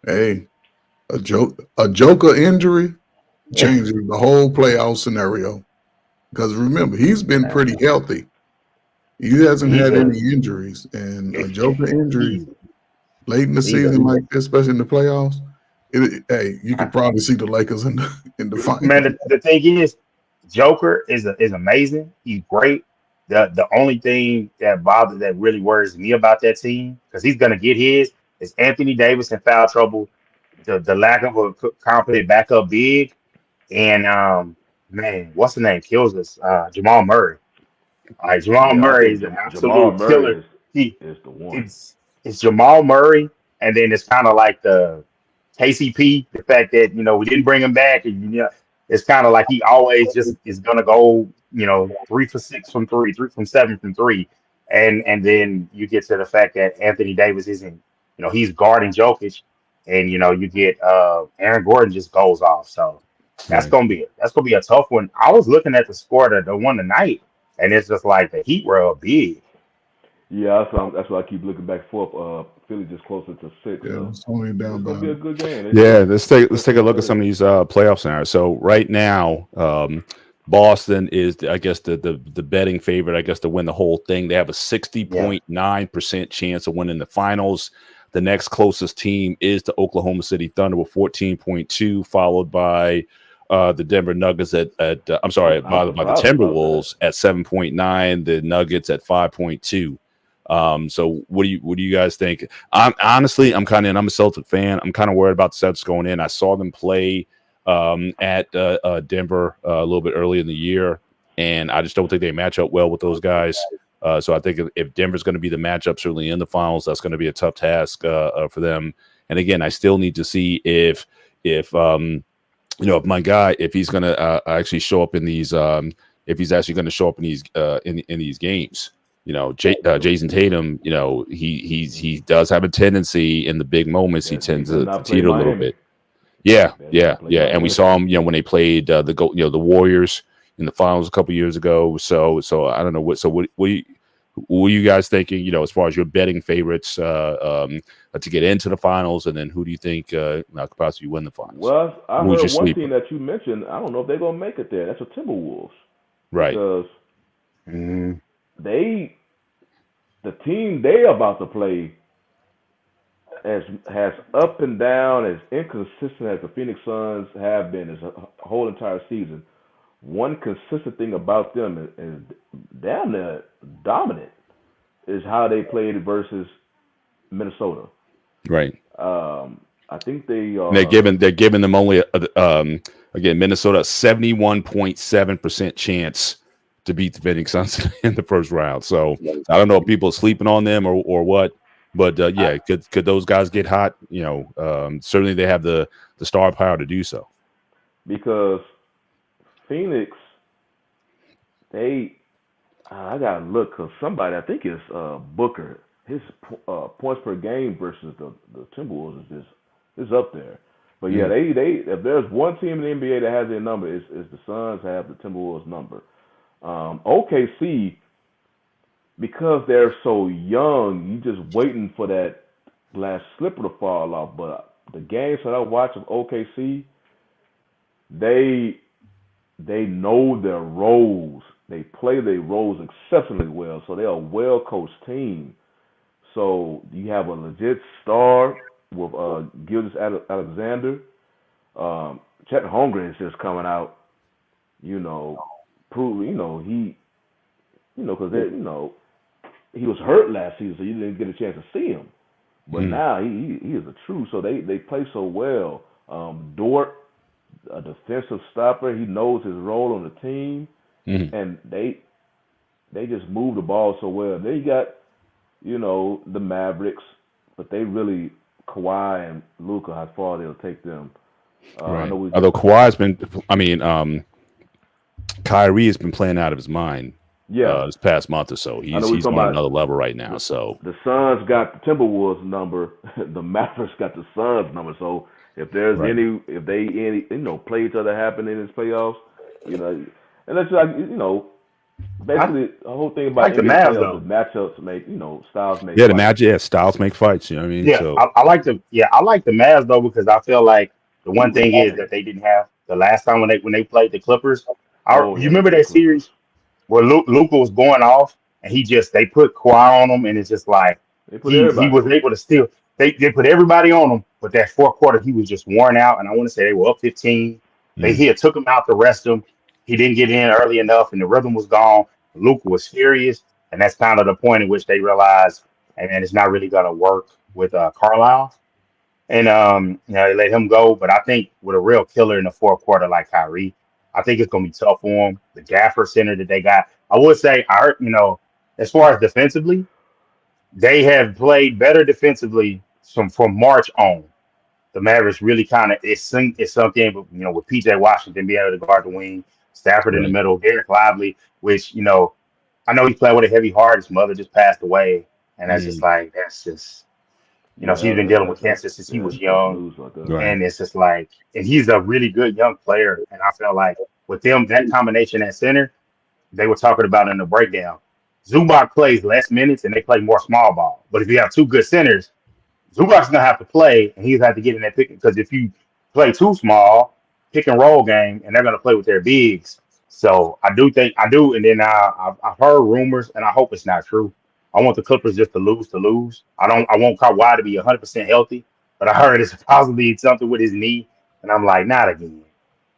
Hey, a Joker injury changes the whole playoff scenario. Because remember, he's been pretty healthy. He hasn't He's had a- any injuries, and a Joker injury he's, late in the he's a- season like this, especially in the playoffs, you could probably see the Lakers in the final. man. The thing is, Joker is amazing. He's great. The only thing that really worries me about that team, because he's gonna get his, is Anthony Davis in foul trouble, the lack of a competent backup big, and man, what's the name kills us? Jamal Murray. Jamal Yeah, I Murray think is an Jamal absolute Murray killer. He is the one. it's Jamal Murray, and then it's kind of like the KCP, the fact that we didn't bring him back, and it's kind of like he always just is gonna go 3 for 6 from three, 3 from 7 from three, and then you get to the fact that Anthony Davis isn't, he's guarding Jokic, and you get Aaron Gordon just goes off, so that's Right. gonna be a tough one. I was looking at the score that the one tonight, and it's just like the Heat were up big. Yeah, that's why I keep looking back and forth. Philly just closer to 6. Yeah, So it's only it's down gonna be a by. good game. Yeah, let's take a look at some of these playoff scenarios. So right now, Boston is, I guess, the betting favorite, I guess, to win the whole thing. They have a 60.9% chance of winning the finals. The next closest team is the Oklahoma City Thunder with 14.2, followed by the Denver Nuggets at I'm sorry, by the Timberwolves at 7.9, the Nuggets at 5.2. So what do you guys think? I'm a Celtic fan. I'm kind of worried about the Celtics going in. I saw them play at Denver a little bit early in the year, and I just don't think they match up well with those guys. So I think if Denver's going to be the matchup, certainly in the finals, that's going to be a tough task for them. And again, I still need to see if my guy, if he's going to actually show up in these, if he's actually going to show up in these in these games. Jason Tatum, he does have a tendency in the big moments. He tends to teeter a little bit. Yeah. And we saw him, when they played the Warriors in the finals a couple years ago. So I don't know what. So what were you guys thinking? As far as your betting favorites to get into the finals, and then who do you think could possibly win the finals? Well, I Who's heard your one sleeper? team that you mentioned. I don't know if they're gonna make it there. That's the Timberwolves. Right. Because Mm, the team they about to play has up and down, as inconsistent as the Phoenix Suns have been this whole entire season. One consistent thing about them is damn near dominant is how they played versus Minnesota. Right. I think they are. They're giving them only again Minnesota 71.7% chance to beat the Phoenix Suns in the first round. So I don't know if people are sleeping on them or what, but could those guys get hot? Certainly they have the star power to do so. Because Phoenix, I gotta look, because somebody, I think it's Booker, his points per game versus the Timberwolves is up there. But yeah, they if there's one team in the NBA that has their number, is the Suns have the Timberwolves number. OKC, because they're so young, you just waiting for that last slipper to fall off. But the games that I watch of OKC, they know their roles. They play their roles exceptionally well. So they're a well-coached team. So you have a legit star with Gilgeous Alexander. Chet Holmgren is just coming out, proving, because he was hurt last season, so you didn't get a chance to see him. But now he is a true. So they play so well. Dort, a defensive stopper, he knows his role on the team, and they just move the ball so well. Then you got the Mavericks, but they really Kawhi and Luka, how far they'll take them. Right. Although Kawhi's been, Kyrie has been playing out of his mind. Yeah, this past month or so, he's on another level right now. So the Suns got the Timberwolves number, the Mavericks got the Suns number. So if there's if they play each other happen in this playoffs, and that's like basically the whole thing about like the Mavs though. Matchups make styles make. Yeah, the Magic, styles make fights. You know what I mean? Yeah, so. I like the Mavs though, because I feel like the one thing is that they didn't have the last time when they played the Clippers. You remember that series where Luka was going off and they put Kawhi on him, and it's just like he was able to still they put everybody on him, but that fourth quarter he was just worn out, and I want to say they were up 15. They took him out to rest him. He didn't get in early enough, and the rhythm was gone. Luka was furious, and that's kind of the point at which they realized, hey man, it's not really gonna work with Carlisle. And they let him go. But I think with a real killer in the fourth quarter like Kyrie, I think it's gonna be tough for him. The Gaffer center that they got, I would say, as far as defensively, they have played better defensively from March on. The Mavericks really kind of it sunk in, with PJ Washington being able to guard the wing, Stafford in the middle, Derek Lively, which I know he played with a heavy heart. His mother just passed away, and that's just she's been dealing with cancer since he was young. And it's just like, and he's a really good young player. And I feel like with them, that combination at center, they were talking about in the breakdown. Zubac plays less minutes and they play more small ball. But if you have two good centers, Zubac's going to have to play and he's have to get in that pick. Because if you play too small, pick and roll game, and they're going to play with their bigs. So I do. And then I've heard rumors, and I hope it's not true. I want the Clippers just to lose. I want Kawhi to be 100% healthy, but I heard it's possibly something with his knee, and I'm like, not again.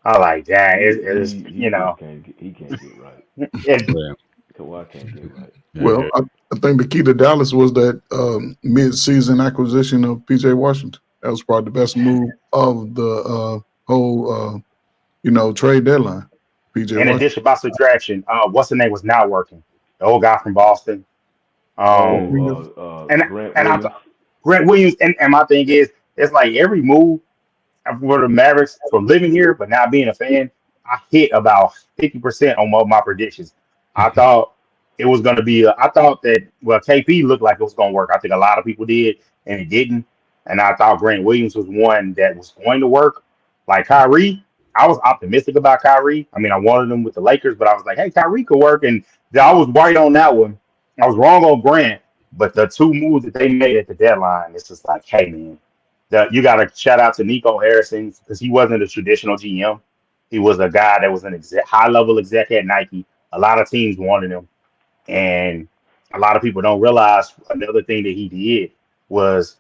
I'm like, dang, he can't get right. Kawhi can't get right. Well, I think the key to Dallas was that mid-season acquisition of PJ Washington. That was probably the best move of the whole trade deadline. PJ. In addition, by subtraction, what's the name was not working. The old guy from Boston. Grant Williams, and my thing is, it's like every move for the Mavericks from living here, but not being a fan, I hit about 50% on my predictions. I thought it was going to be. I thought that KP looked like it was going to work. I think a lot of people did, and it didn't. And I thought Grant Williams was one that was going to work. Like Kyrie, I was optimistic about Kyrie. I mean, I wanted him with the Lakers, but I was like, hey, Kyrie could work, and I was right on that one. I was wrong on Grant, but the two moves that they made at the deadline, it's just like, hey, man, you got to shout out to Nico Harrison because he wasn't a traditional GM. He was a guy that was an high-level exec at Nike. A lot of teams wanted him, and a lot of people don't realize another thing that he did was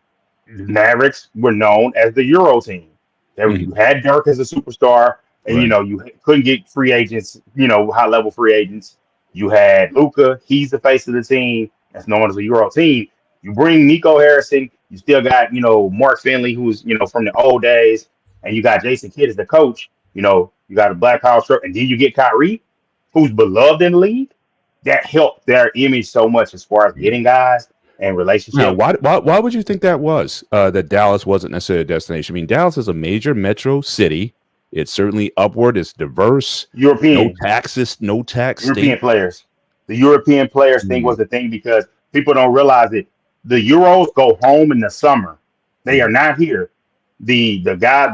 the Mavericks were known as the Euro team. You had Dirk as a superstar, and, you couldn't get free agents, high-level free agents. You had Luka. He's the face of the team. That's known as a Euro team. You bring Nico Harrison. You still got, Mark Finley, who's, from the old days. And you got Jason Kidd as the coach. You got a black house. And then you get Kyrie, who's beloved in the league. That helped their image so much as far as getting guys and relationships. Now, why would you think that was, that Dallas wasn't necessarily a destination? I mean, Dallas is a major metro city. It's certainly upward. It's diverse. European. No tax. European players. The European players thing was the thing because people don't realize it. The Euros go home in the summer. They are not here. The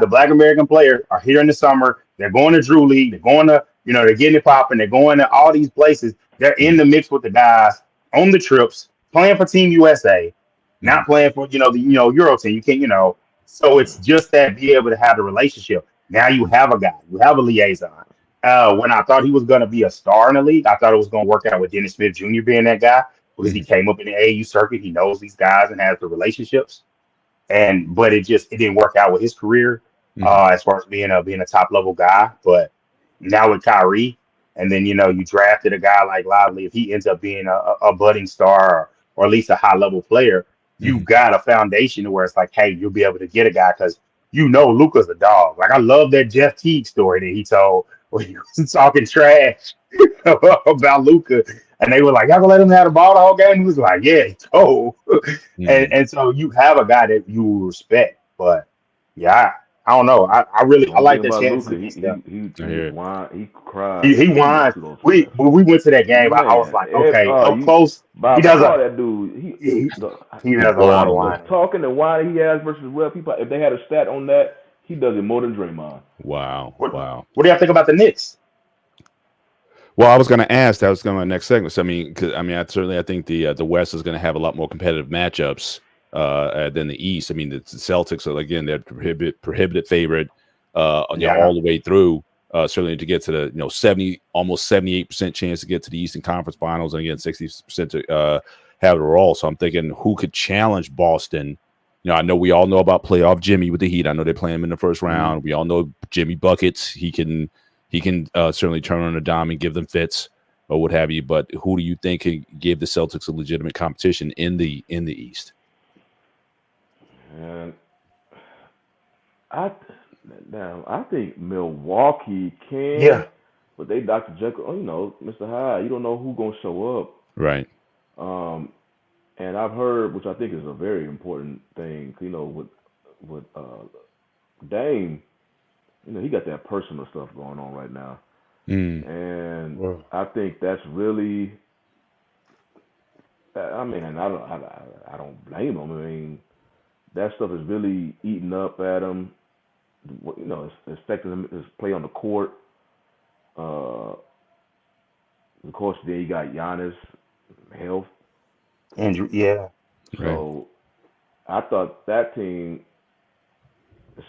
Black American players are here in the summer. They're going to Drew League. They're going to, they're getting it popping. They're going to all these places. They're in the mix with the guys on the trips, playing for Team USA, not playing for, the Euro team. You can't, so it's just that be able to have the relationship. Now you have a guy, you have a liaison. When I thought he was going to be a star in the league, I thought it was going to work out with Dennis Smith Jr. being that guy because he came up in the AAU circuit. He knows these guys and has the relationships. But it didn't work out with his career as far as being a top level guy. But now with Kyrie, and then you drafted a guy like Lively. If he ends up being a budding star or at least a high level player, you've got a foundation where it's like, hey, you'll be able to get a guy because Luka's a dog. Like I love that Jeff Teague story that he told where he was talking trash about Luka, And they were like, y'all gonna let him have the ball the whole game? He was like, yeah, oh. And so you have a guy that you respect. But yeah, I don't know. I really One like thing the about chances Luka, against them. he whined, he cried He whines. to those When refs. we went to that game, I was Man, like, okay, up you close, he by does far a that dude, he, the, he He does a blow lot on of him. the whining. talking and whining he has versus ref. People, if they had a stat on that, he does it more than Draymond. Wow. What Wow. what do y'all think about the Knicks? Well, I was going to ask. That was going to my next segment. So, I mean, I think the West is going to have a lot more competitive matchups than the East. I mean, the Celtics are again they're prohibited favorite, Yeah. all the way through. Certainly to get to the almost 78% chance to get to the Eastern Conference Finals, and again 60% to have it all. So I'm thinking who could challenge Boston. I know we all know about playoff Jimmy with the Heat. I know they play him in the first round. We all know Jimmy buckets. He can certainly turn on a dime and give them fits or what have you. But who do you think can give the Celtics a legitimate competition in the East? And I think Milwaukee can, Yeah. but they Dr. Jekyll, Mr. Hyde, you don't know who's gonna show up. Right. And I've heard, which I think is a very important thing, with Dame, he got that personal stuff going on right now. And I think that's really, I mean, and I don't blame him. I mean, that stuff is really eating up at him. It's affecting him, his play on the court. Of course, then you got Giannis, health. Andrew, yeah. So I thought that team,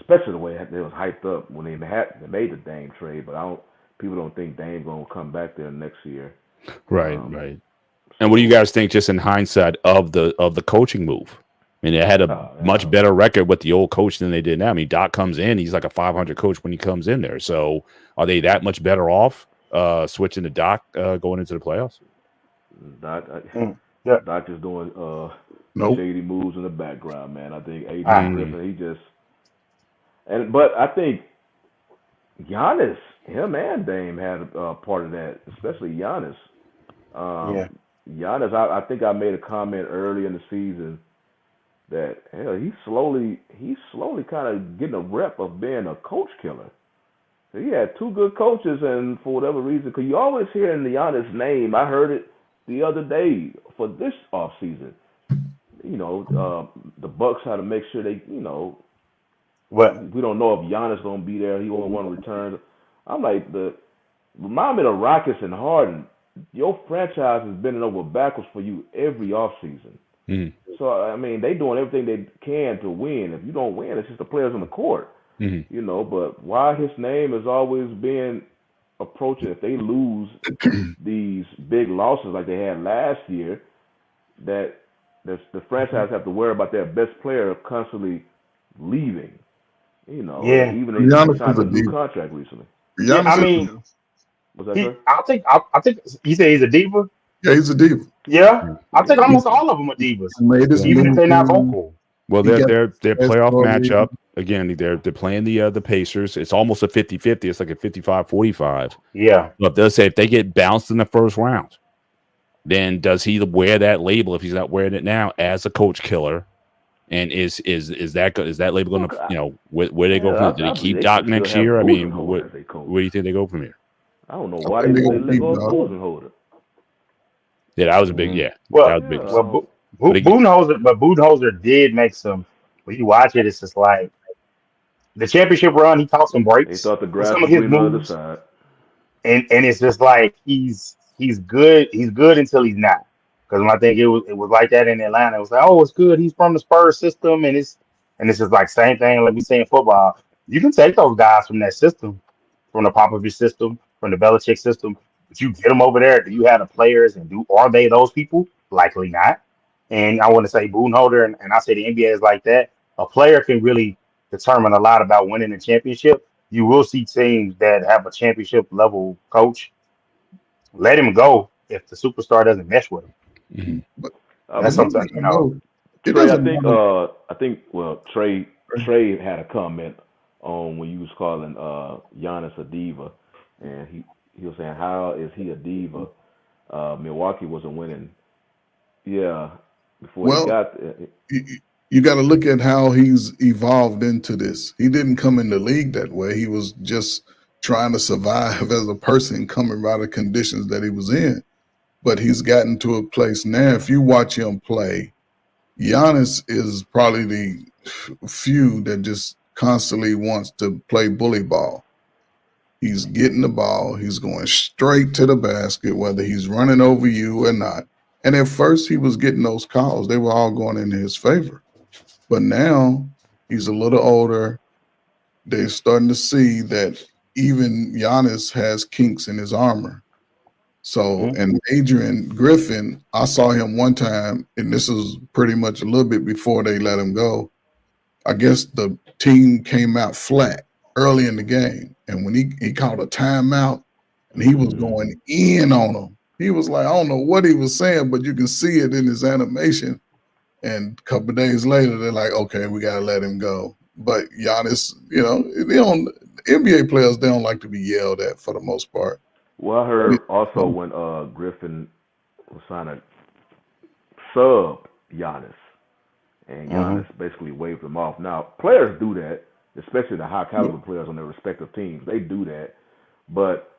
especially the way it was hyped up when they made the Dame trade, but people don't think Dame gonna come back there next year. Right, right. And what do you guys think, just in hindsight, of the coaching move? I mean, they had a much better record with the old coach than they did now. I mean, Doc comes in; he's like a 500 coach when he comes in there. So, are they that much better off switching to Doc going into the playoffs? Doc is doing shady moves in the background, man. I think AD Griffin, but I think Giannis, him and Dame had a part of that, especially Giannis. Giannis, I think I made a comment early in the season that he's slowly kind of getting a rep of being a coach killer. So he had two good coaches, and for whatever reason, because you always hear in the Giannis name, I heard it the other day for this offseason. The Bucks had to make sure they, we don't know if Giannis gonna be there. He won't want to return. I'm like, remind me of the Rockets and Harden. Your franchise is bending over backwards for you every offseason. So I mean, they doing everything they can to win. If you don't win, it's just the players on the court. But why his name is always being approaching, if they lose these big losses like they had last year, that the franchise have to worry about their best player constantly leaving. Even if he signed a new contract recently. Yeah, I mean, was that sir? I think you say he's a diva. Yeah, he's a diva. Yeah, I think almost all of them are divas, even if they're not vocal. Well, their playoff matchup, again, they're playing the Pacers. It's almost a 50-50. It's like a 55-45. Yeah. But they'll say if they get bounced in the first round, then does he wear that label if he's not wearing it now as a coach killer? And is that label going to, where they go from? Did he keep Doc next year? I mean, where do you think they go from here? I don't know why they let go of Budenholzer. Yeah, that was a big that was big. Well, Budenholzer did make some. When you watch it, it's just like the championship run. He caught some breaks. They thought the grass some was of his green on the moves, other side. and it's just like he's good. He's good until he's not. Because I think it was like that in Atlanta. It was like, oh, it's good. He's from the Spurs system, and it's just like same thing like we say in football. You can take those guys from that system, from the Popovich system, from the Belichick system. But you get them over there. Do you have the players, and are they those people? Likely not. And I want to say Budenholzer, and I say the NBA is like that. A player can really determine a lot about winning a championship. You will see teams that have a championship level coach let him go if the superstar doesn't mesh with him. That's something, Trey, I think. Well, Trey had a comment on when you was calling Giannis a diva, and he was saying, how is he a diva? Milwaukee wasn't winning. Yeah, before he Well, got there. you got to look at how he's evolved into this. He didn't come in the league that way. He was just trying to survive as a person coming out of conditions that he was in. But he's gotten to a place now. If you watch him play, Giannis is probably the few that just constantly wants to play bully ball. He's getting the ball. He's going straight to the basket, whether he's running over you or not. And at first he was getting those calls. They were all going in his favor. But now he's a little older. They're starting to see that even Giannis has kinks in his armor. So, and Adrian Griffin, I saw him one time, and this was pretty much a little bit before they let him go. I guess the team came out flat early in the game. And when he called a timeout, and he was going in on them. He was like, I don't know what he was saying, but you can see it in his animation. And a couple of days later, they're like, okay, we got to let him go. But Giannis, NBA players, they don't like to be yelled at for the most part. Well, I heard also when Griffin was trying to sub Giannis, and Giannis basically waved him off. Now, players do that, especially the high caliber players on their respective teams. They do that. But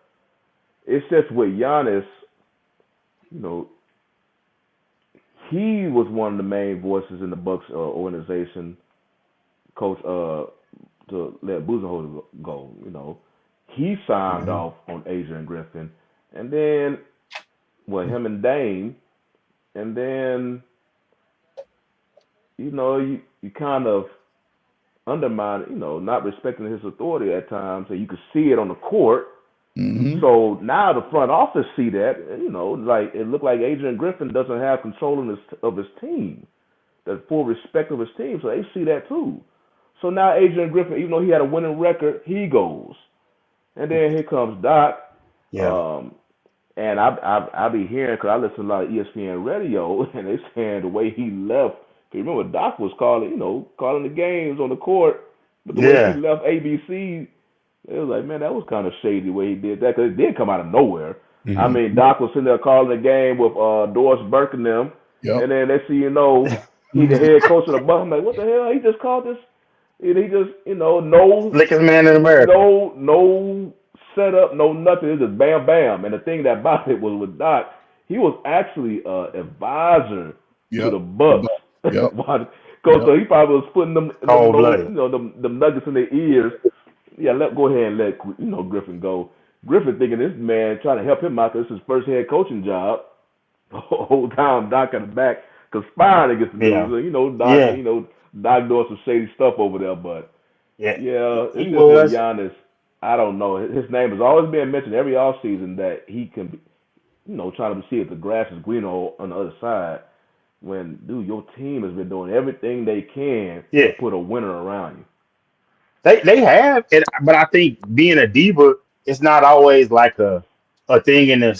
it's just with Giannis, he was one of the main voices in the Bucks organization, coach, to let Budenholzer go. He signed off on Adrian Griffin, and then him and Dame, and then you kind of undermine, not respecting his authority at times, and you could see it on the court. So now the front office see that, like it looked like Adrian Griffin doesn't have control of his team, the full respect of his team, so they see that too. So now Adrian Griffin, even though he had a winning record, he goes. And then here comes Doc. Yeah. And I be hearing, because I listen to a lot of ESPN radio, and they saying the way he left. Remember, Doc was calling the games on the court, but the way he left ABC, it was like, man, that was kind of shady the way he did that, because it did come out of nowhere. I mean, Doc was sitting there calling the game with Doris Burke and them, and then next thing you know, he the head coach of the Bucks. I'm like, what the hell? He just called this. And he just, no slickest man in America. No setup, no nothing. It's just bam, bam. And the thing that about it was with Doc, he was actually an advisor to the Bucks. So he probably was putting them nuggets in their ears. Yeah, go ahead and let Griffin go. Griffin thinking this man trying to help him out because it's his first head coaching job. The whole time Doc got the back conspiring against the dude. Doc doing some shady stuff over there, but it's just with Giannis. I don't know. His name has always been mentioned every offseason that he can be, trying to see if the grass is greener on the other side. When, dude, your team has been doing everything they can to put a winner around you. They have, but I think being a diva, it's not always like a thing in a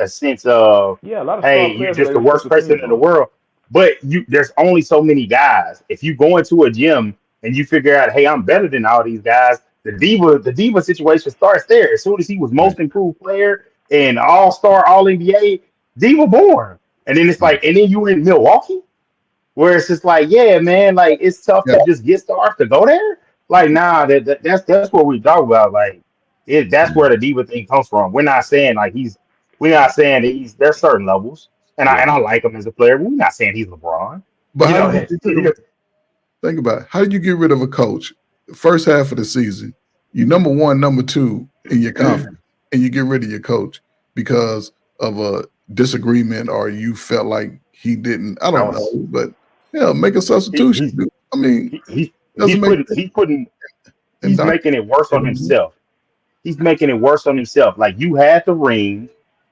sense of a lot of hey, you're just the worst person in the world. But there's only so many guys. If you go into a gym and you figure out, hey, I'm better than all these guys, the diva situation starts there. As soon as he was most improved player and all-star, all-NBA, diva born. And then it's like, and then you in Milwaukee, where it's just like, yeah, man, like it's tough to just get stars to go there. Like, nah, that's what we talk about. Like, that's where the diva thing comes from. We're not saying there's certain levels. And I like him as a player. We're not saying he's LeBron. But think about it. How did you get rid of a coach? First half of the season, you number one, number two in your conference, and you get rid of your coach because of a disagreement, or you felt like he didn't. I don't know, but make a substitution. I mean, he's making it worse on himself. He's making it worse on himself. Like, you had the ring.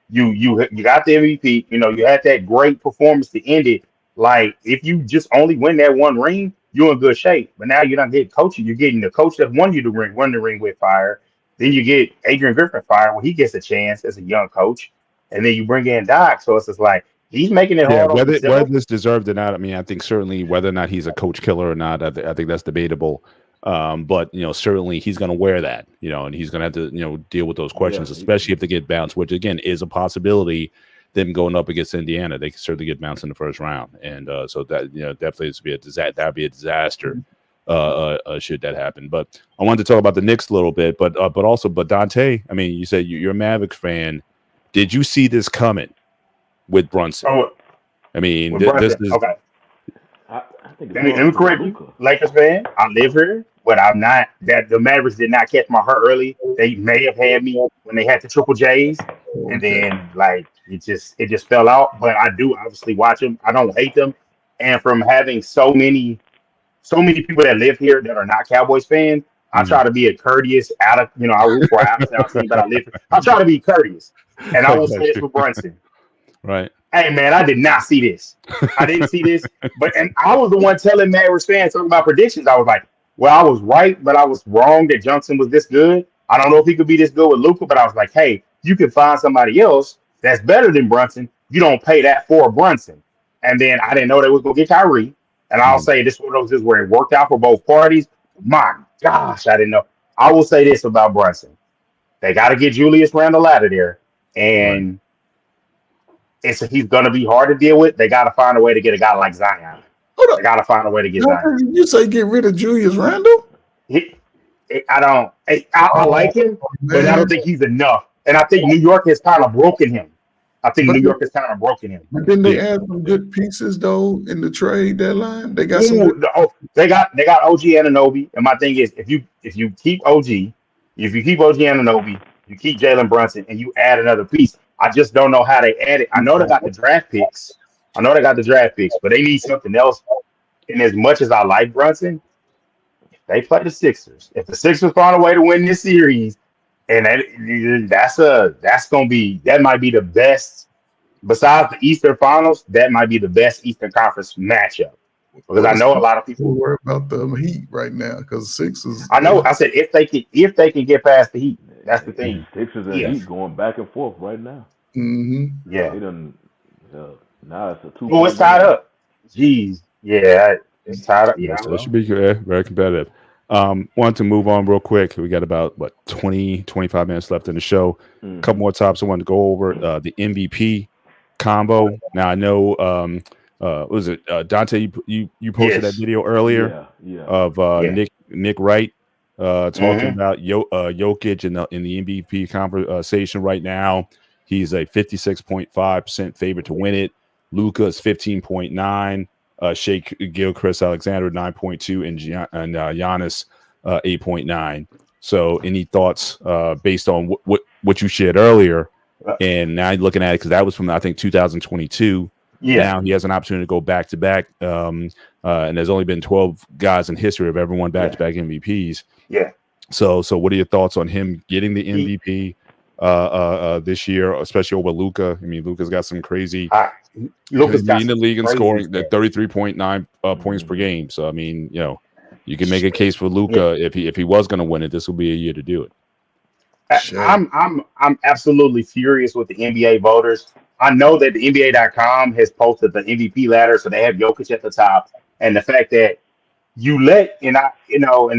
You got the MVP, you had that great performance to end it. Like, if you just only win that one ring, you're in good shape. But now you're not getting coaching. You're getting the coach that won the ring with fire. Then you get Adrian Griffin fired when he gets a chance as a young coach. And then you bring in Doc. So it's just like, he's making it hard. Whether this deserved or not, I mean, I think certainly whether or not he's a coach killer or not, I think that's debatable. But certainly he's going to wear that, and he's going to have to, deal with those questions, especially if they get bounced, which again is a possibility them going up against Indiana, they can certainly get bounced in the first round, and so that definitely is be a disaster. That'd be a disaster should that happen. But I wanted to talk about the Knicks a little bit, but Dante, I mean, you said you're a Mavericks fan. Did you see this coming with Brunson? I mean, this is okay. I think Let me correct you, Lakers fan. I live here, but I'm not. That the Mavericks did not catch my heart early. They may have had me when they had the Triple J's, and then like it just fell out. But I do obviously watch them. I don't hate them, and from having so many people that live here that are not Cowboys fans, I try to be a courteous I root for out of town team, but I live here. I try to be courteous, and I will say this with Brunson. Right. Hey man, I did not see this. I didn't see this, and I was the one telling Mavericks fans talking about predictions. I was like, well, I was right, but I was wrong that Johnson was this good. I don't know if he could be this good with Luka, but I was like, hey, you can find somebody else that's better than Brunson. You don't pay that for Brunson. And then I didn't know they was gonna get Kyrie. And I'll say this one of those is where it worked out for both parties. My gosh, I didn't know. I will say this about Brunson: they got to get Julius Randle out of there, and he's going to be hard to deal with. They got to find a way to get a guy like Zion. They got to find a way to get Zion. You say get rid of Julius Randle? I like him, but I don't think he's enough. And I think New York has kind of broken him. New York has kind of broken him. But then they add some good pieces though in the trade deadline. They got they got OG Anunoby. And my thing is, if you keep OG Anunoby, you keep Jalen Brunson, and you add another piece. I just don't know how they add it. I know they got the draft picks, but they need something else. And as much as I like Brunson, if they play the Sixers, if the Sixers find a way to win this series, and that might be the best, besides the Eastern Finals, that might be the best Eastern Conference matchup. Because I know a lot of people worry about the Heat right now because Sixers. I know. I said if they can get past the Heat, that's the thing. Sixers and Heat going back and forth right now. Mm-hmm. Yeah. They done, now it's a 2. Oh, it's tied up. Jeez. Yeah, it's tied up. Yeah, so it should be very competitive. Wanted to move on real quick. We got about 25 minutes left in the show. A couple more topics I wanted to go over. The MVP combo. Now I know what was it Dante? You posted that video earlier of Nick Wright talking about Jokic in the MVP conversation right now. He's a 56.5% favorite to win it. Luka is 15.9. Shea Gilgeous Alexander 9.2 and Giannis 8.9. So any thoughts based on what you shared earlier? And now looking at it, because that was from I think 2022. Now he has an opportunity to go back to back. And there's only been 12 guys in history of ever won back to back MVPs. Yeah. So what are your thoughts on him getting the MVP this year, especially over Luka? I mean, Luka's got some crazy. Luka's got in the league and scoring 33.9 points per game. So I mean, you can make a case for Luka if he was going to win it. This will be a year to do it. I'm absolutely furious with the NBA voters. I know that the NBA.com has posted the MVP ladder, so they have Jokic at the top, and the fact that you let and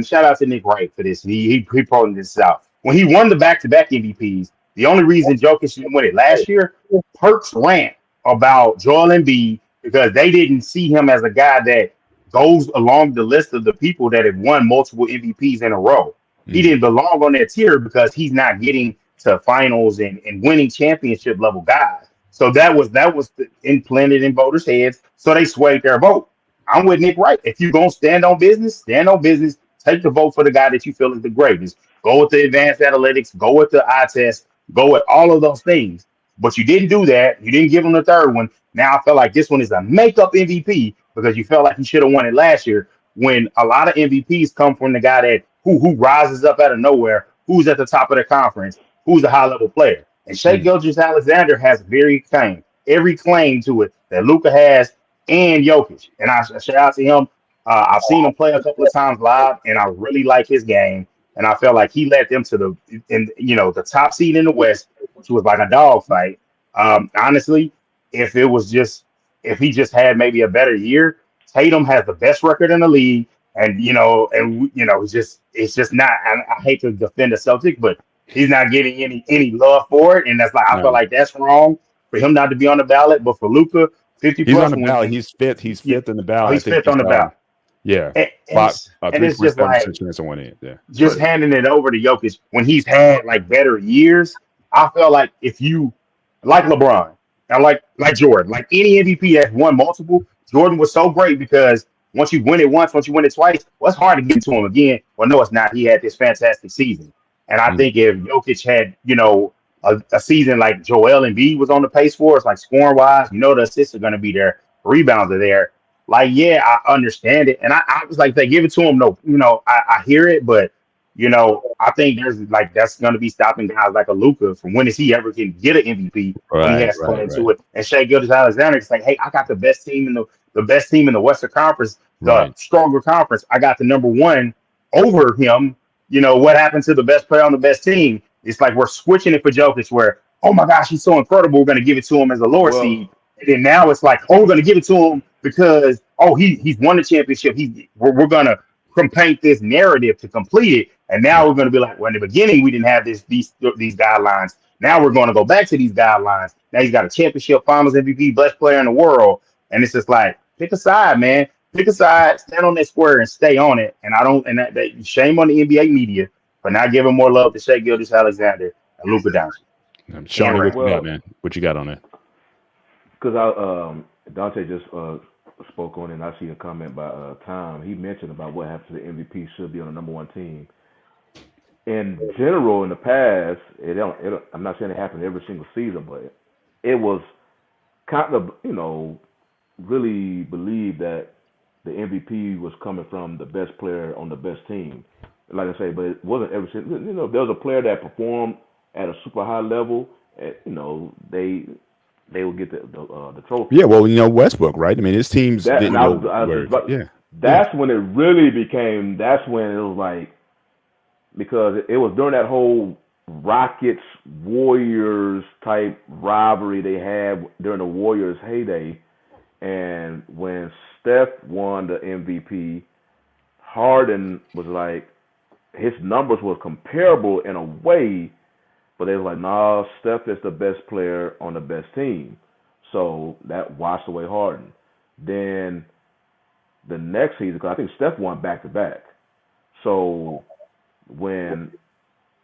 shout out to Nick Wright for this. He pointed this out when he won the back-to-back MVPs. The only reason Jokic didn't win it last year, Perks rant about Joel Embiid because they didn't see him as a guy that goes along the list of the people that have won multiple MVPs in a row. He didn't belong on that tier because he's not getting to finals and winning championship level guys. So that was implanted in voters' heads. So they swayed their vote. I'm with Nick Wright. If you're gonna stand on business. Take the vote for the guy that you feel is the greatest. Go with the advanced analytics. Go with the eye test. Go with all of those things. But you didn't do that. You didn't give him the third one. Now I feel like this one is a makeup MVP because you felt like he should have won it last year. When a lot of MVPs come from the guy that who rises up out of nowhere, who's at the top of the conference, who's a high level player. And Shea Gilgeous Alexander has every claim to it that Luka has and Jokic. And I shout out to him. I've seen him play a couple of times live, and I really like his game. And I felt like he led them to the top seed in the West, which was like a dog fight. Honestly, if he just had maybe a better year, Tatum has the best record in the league. And it's just not. I hate to defend the Celtics, but he's not getting any love for it, and that's like I feel like that's wrong for him not to be on the ballot, but for Luka, 50 He's plus on the ballot. wins. He's fifth. He's fifth in the Oh, ballot. I he's think fifth on the ballot. yeah, And about it's just like 3.7% chance of winning it. Yeah. just handing it over to Jokic when he's had like better years. I feel like if you like LeBron and like Jordan, like any MVP that's won multiple, Jordan was so great because once you win it once, once you win it twice, well, it's hard to get to him again. Well, no, it's not. He had this fantastic season. And I think if Jokic had, a season like Joel Embiid was on the pace for us, like scoring wise, the assists are going to be there, rebounds are there. Like, yeah, I understand it. And I was like, they give it to him. No, I hear it, but I think there's like that's going to be stopping guys like a Luka from when is he ever can get an MVP when he has to come into it. And Shai Gilgeous-Alexander is like, hey, I got the best team in the best team in the Western Conference, the stronger conference. I got the number one over him. What happened to the best player on the best team? It's like we're switching it for Jokic, where oh my gosh, he's so incredible. We're going to give it to him as a lower seed, and then now it's like we're going to give it to him because he's won the championship. We're going to paint this narrative to complete it. And now we're going to be like, well, in the beginning, we didn't have these guidelines. Now we're going to go back to these guidelines. Now he's got a championship, finals MVP, best player in the world. And it's just like, pick a side, man. Pick a side, stand on that square and stay on it. And that shame on the NBA media for not giving more love to Shai Gilgeous-Alexander and Luka Doncic. Shawnee, what you got, man? What you got on that? Because Dante just spoke on it, and I see a comment by Tom. He mentioned about what happens to the MVP should be on the number one team. In general, in the past, I'm not saying it happened every single season, but it was kind of, really believed that the MVP was coming from the best player on the best team. Like I say, but it wasn't every single. There was a player that performed at a super high level. They will get the trophy. Yeah, well, Westbrook, right? I mean, his teams didn't know. That's when it really became. That's when it was like, because it was during that whole Rockets Warriors type rivalry they had during the Warriors heyday, and when Steph won the MVP, Harden was like, his numbers were comparable in a way. But they were like, nah, Steph is the best player on the best team. So that washed away Harden. Then the next season, because I think Steph won back-to-back. So when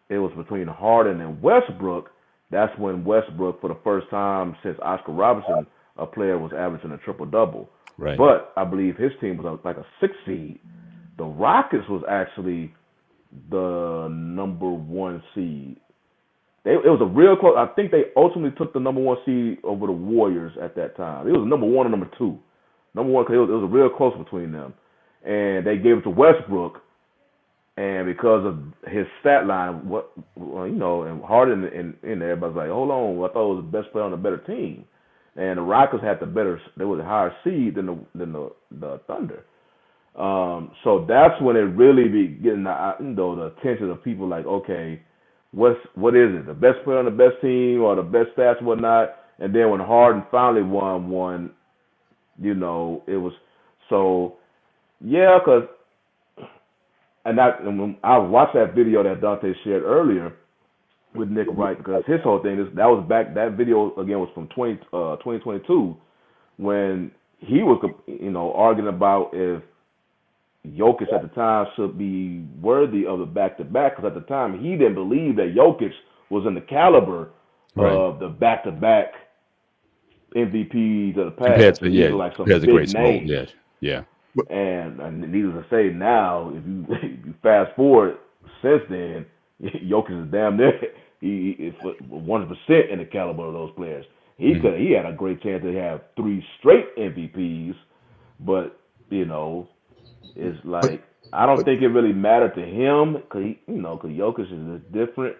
it was between Harden and Westbrook, that's when Westbrook, for the first time since Oscar Robertson, a player was averaging a triple-double. Right. But I believe his team was like a 6 seed. The Rockets was actually the number 1 seed. It was a real close. I think they ultimately took the number 1 seed over the Warriors at that time. It was number 1 and number 2. Number 1 because it was a real close between them, and they gave it to Westbrook. And because of his stat line, and Harden and everybody's like, hold on, I thought it was the best player on the better team, and the Rockets had they were the higher seed than the Thunder. So that's when it really be getting the attention of people. Like, okay, what is it? The best player on the best team or the best stats and whatnot? And then when Harden finally won, it was so, yeah, because and when I watched that video that Dante shared earlier with Nick Wright, because his whole thing that was back. That video again was from 2022 when he was arguing about if Jokic at the time should be worthy of the back-to-back, because at the time he didn't believe that Jokic was in the caliber of the back-to-back MVPs of the past. Compared to, like some big names. Yeah. And needless to say, now if you fast forward since then, Jokic is damn near he is 100% in the caliber of those players. He had a great chance to have 3 straight MVPs, but it's like, I don't think it really mattered to him because Jokic is just different,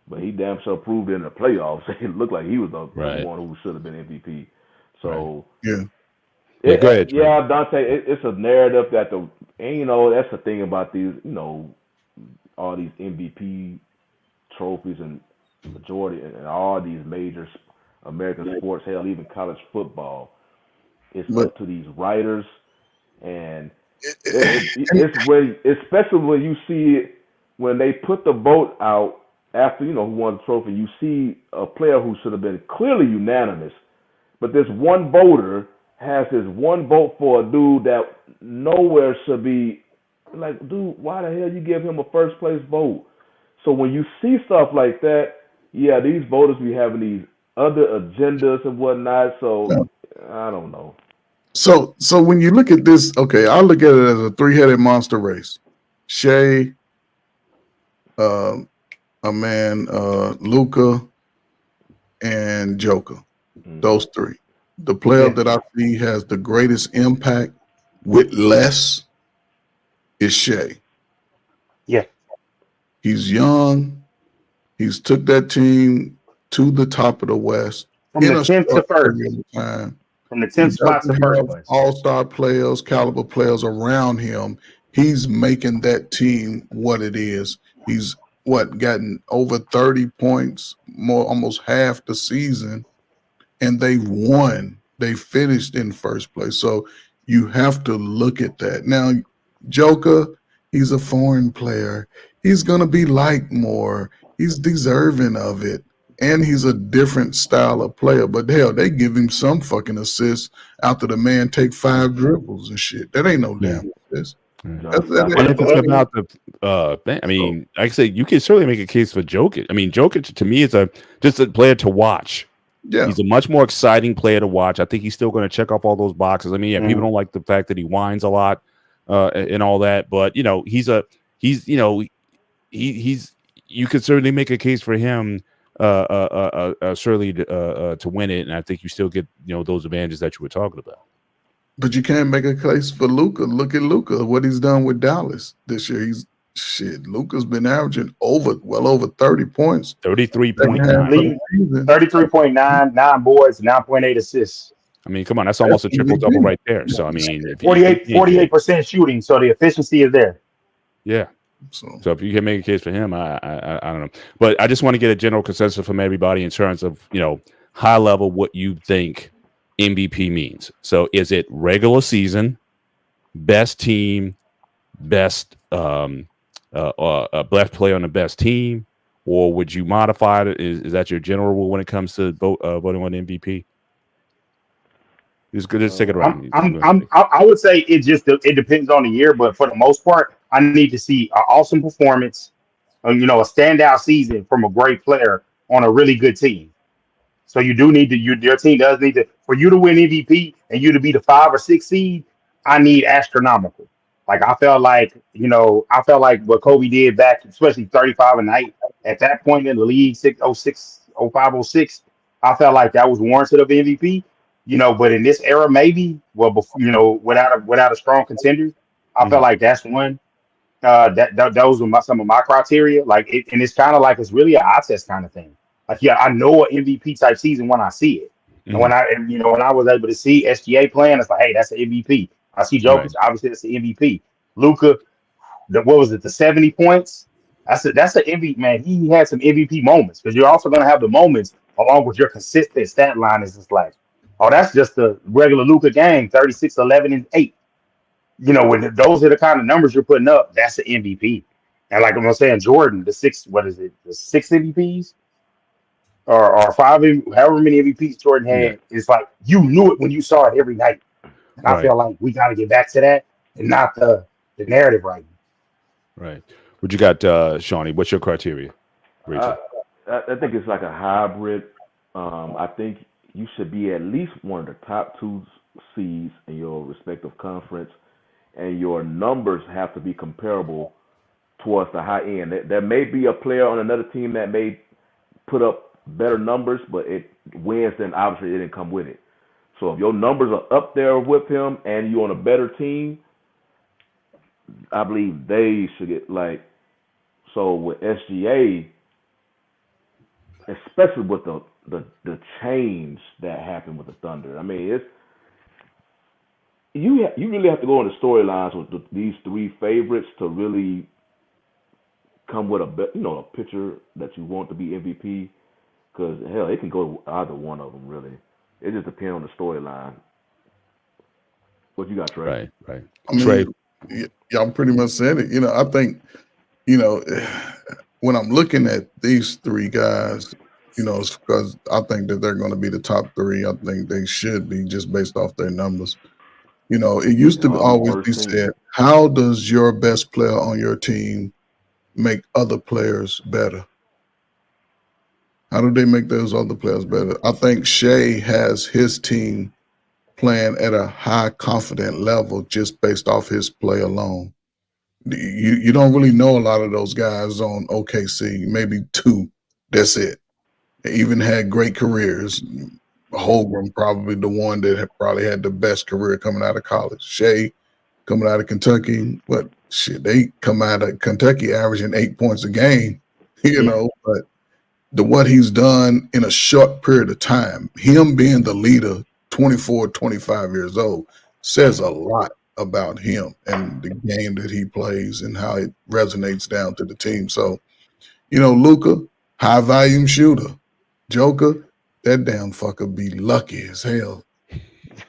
but he damn sure proved in the playoffs. It looked like he was the one who should have been MVP. So go ahead. Dante, it's a narrative that that's the thing about these, all these MVP trophies and majority and all these major American sports, hell, even college football. It's up to these writers, and it's when, especially when you see it when they put the vote out after, who won the trophy, you see a player who should have been clearly unanimous, but this one voter has his one vote for a dude that nowhere should be. Like, dude, why the hell you give him a first place vote? So when you see stuff like that, yeah, these voters be having these other agendas and whatnot. So I don't know. So when you look at this, okay, I look at it as a three-headed monster race. Shea, Luka, and Joker. Those three. The player that I see has the greatest impact with less is Shea. Yeah. He's young. He's took that team to the top of the West. From the 10th to first. Time. From the 10th spot to first place. All-star players, caliber players around him. He's making that team what it is. He's gotten over 30 points, almost half the season, and they've won. They finished in first place. So you have to look at that. Now, Joker, he's a foreign player. He's going to be liked more. He's deserving of it. And he's a different style of player. But hell, they give him some fucking assists after the man take 5 dribbles and shit. That ain't no damn assist. About the I mean, like I say, you can certainly make a case for Jokic. I mean, Jokic to me is just a player to watch. Yeah, he's a much more exciting player to watch. I think he's still going to check off all those boxes. I mean, people don't like the fact that he whines a lot and all that, but you could certainly make a case for him certainly to win it, and I think you still get those advantages that you were talking about. But you can't make a case for Luka. Look at Luka, what he's done with Dallas this year. Luka's been averaging well over 30 points. 33.9. 33.9, 9 boards, 9.8 assists. I mean, come on, that's almost a triple-double right there. So, I mean, 48% shooting, so the efficiency is there. Yeah. So if you can make a case for him, I don't know. But I just want to get a general consensus from everybody in terms of, high level what you think MVP means. So is it regular season, best team, best best player on the best team, or would you modify it? Is that your general rule when it comes to voting on MVP? Just take it around. I would say it depends on the year, but for the most part, I need to see an awesome performance, a standout season from a great player on a really good team. So you do need to. Your team does need to. For you to win MVP and you to be the 5 or 6 seed, I need astronomical. Like I felt like what Kobe did back, especially 35 a night at that point in the league, 05, 06. I felt like that was warranted of MVP. But in this era, maybe, without a strong contender, I felt like that's one. Those were some of my criteria. Like and it's kind of like it's really an eye test kind of thing. Like, yeah, I know an MVP type season when I see it. And when I was able to see SGA playing, it's like, hey, that's an MVP. I see Jokic, obviously that's the MVP. Luka, what was it, the 70 points? That's an MVP, man. He had some MVP moments because you're also going to have the moments along with your consistent stat line is just like, oh, that's just the regular Luka game, 36, 11, and 8. When those are the kind of numbers you're putting up, that's the MVP. And like I'm saying, Jordan, the 6 MVPs? Or 5, however many MVPs Jordan had, it's like you knew it when you saw it every night. And I feel like we got to get back to that and not the narrative right now. Right. What you got, Shawnee? What's your criteria? I think it's like a hybrid. I think you should be at least one of the top 2 seeds in your respective conference, and your numbers have to be comparable towards the high end. There may be a player on another team that may put up better numbers, but it wins, then obviously it didn't come with it. So if your numbers are up there with him and you're on a better team, I believe they should get so with SGA, especially with the change that happened with the Thunder. I mean, you really have to go into storylines with these 3 favorites to really come with a picture that you want to be MVP. Because, hell, it can go either one of them, really. It just depends on the storyline. What you got, Trey? Right. I mean, Trey. Y'all pretty much said it. I think, when I'm looking at these three guys, you know, it's because I think that they're going to be the top three. I think they should be just based off their numbers. You know, it used to always be said, how does your best player on your team make other players better? How do they make those other players better? I think Shai has his team playing at a high confident level just based off his play alone. You don't really know a lot of those guys on OKC, maybe two. That's it. They even had great careers. Holmgren probably the one that probably had the best career coming out of college. Shai coming out of Kentucky, but shit, they come out of Kentucky averaging 8 points a game, you know, but what he's done in a short period of time, him being the leader, 24, 25 years old, says a lot about him and the game that he plays and how it resonates down to the team. So, you know, Luka, high volume shooter. Joker, that damn fucker be lucky as hell.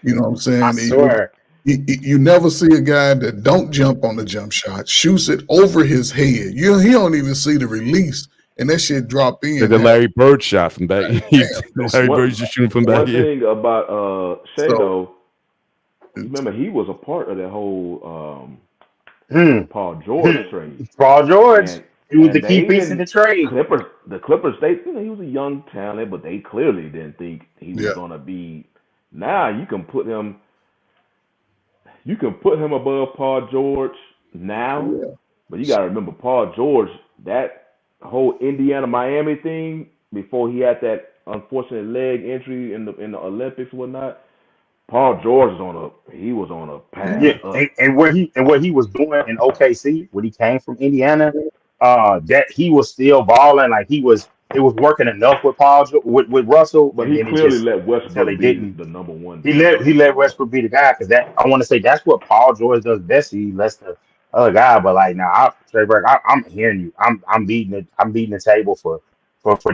You know what I'm saying? I swear. You never see a guy that don't jump on the jump shot, shoots it over his head. He don't even see the release, and that shit drop in. Like the Larry Bird shot from back. Larry Bird's just shooting from back here. One thing about Shai, though, remember he was a part of that whole Paul George trade. Paul George. He was the key piece in the trade. The Clippers, he was a young talent, but they clearly didn't think he was going to be. Now you can put him above Paul George now, but you got to remember Paul George, that whole Indiana-Miami thing before he had that unfortunate leg injury in the Olympics and whatnot. Paul George was on a path. Yeah, and what he was doing in OKC when he came from Indiana, that he was still balling. Like it was working enough with with Russell, but he clearly let Westbrook be the number one. He let Westbrook be the guy because I want to say that's what Paul George does best. He lets the other guy. But like now, I'm hearing you. I'm beating the table for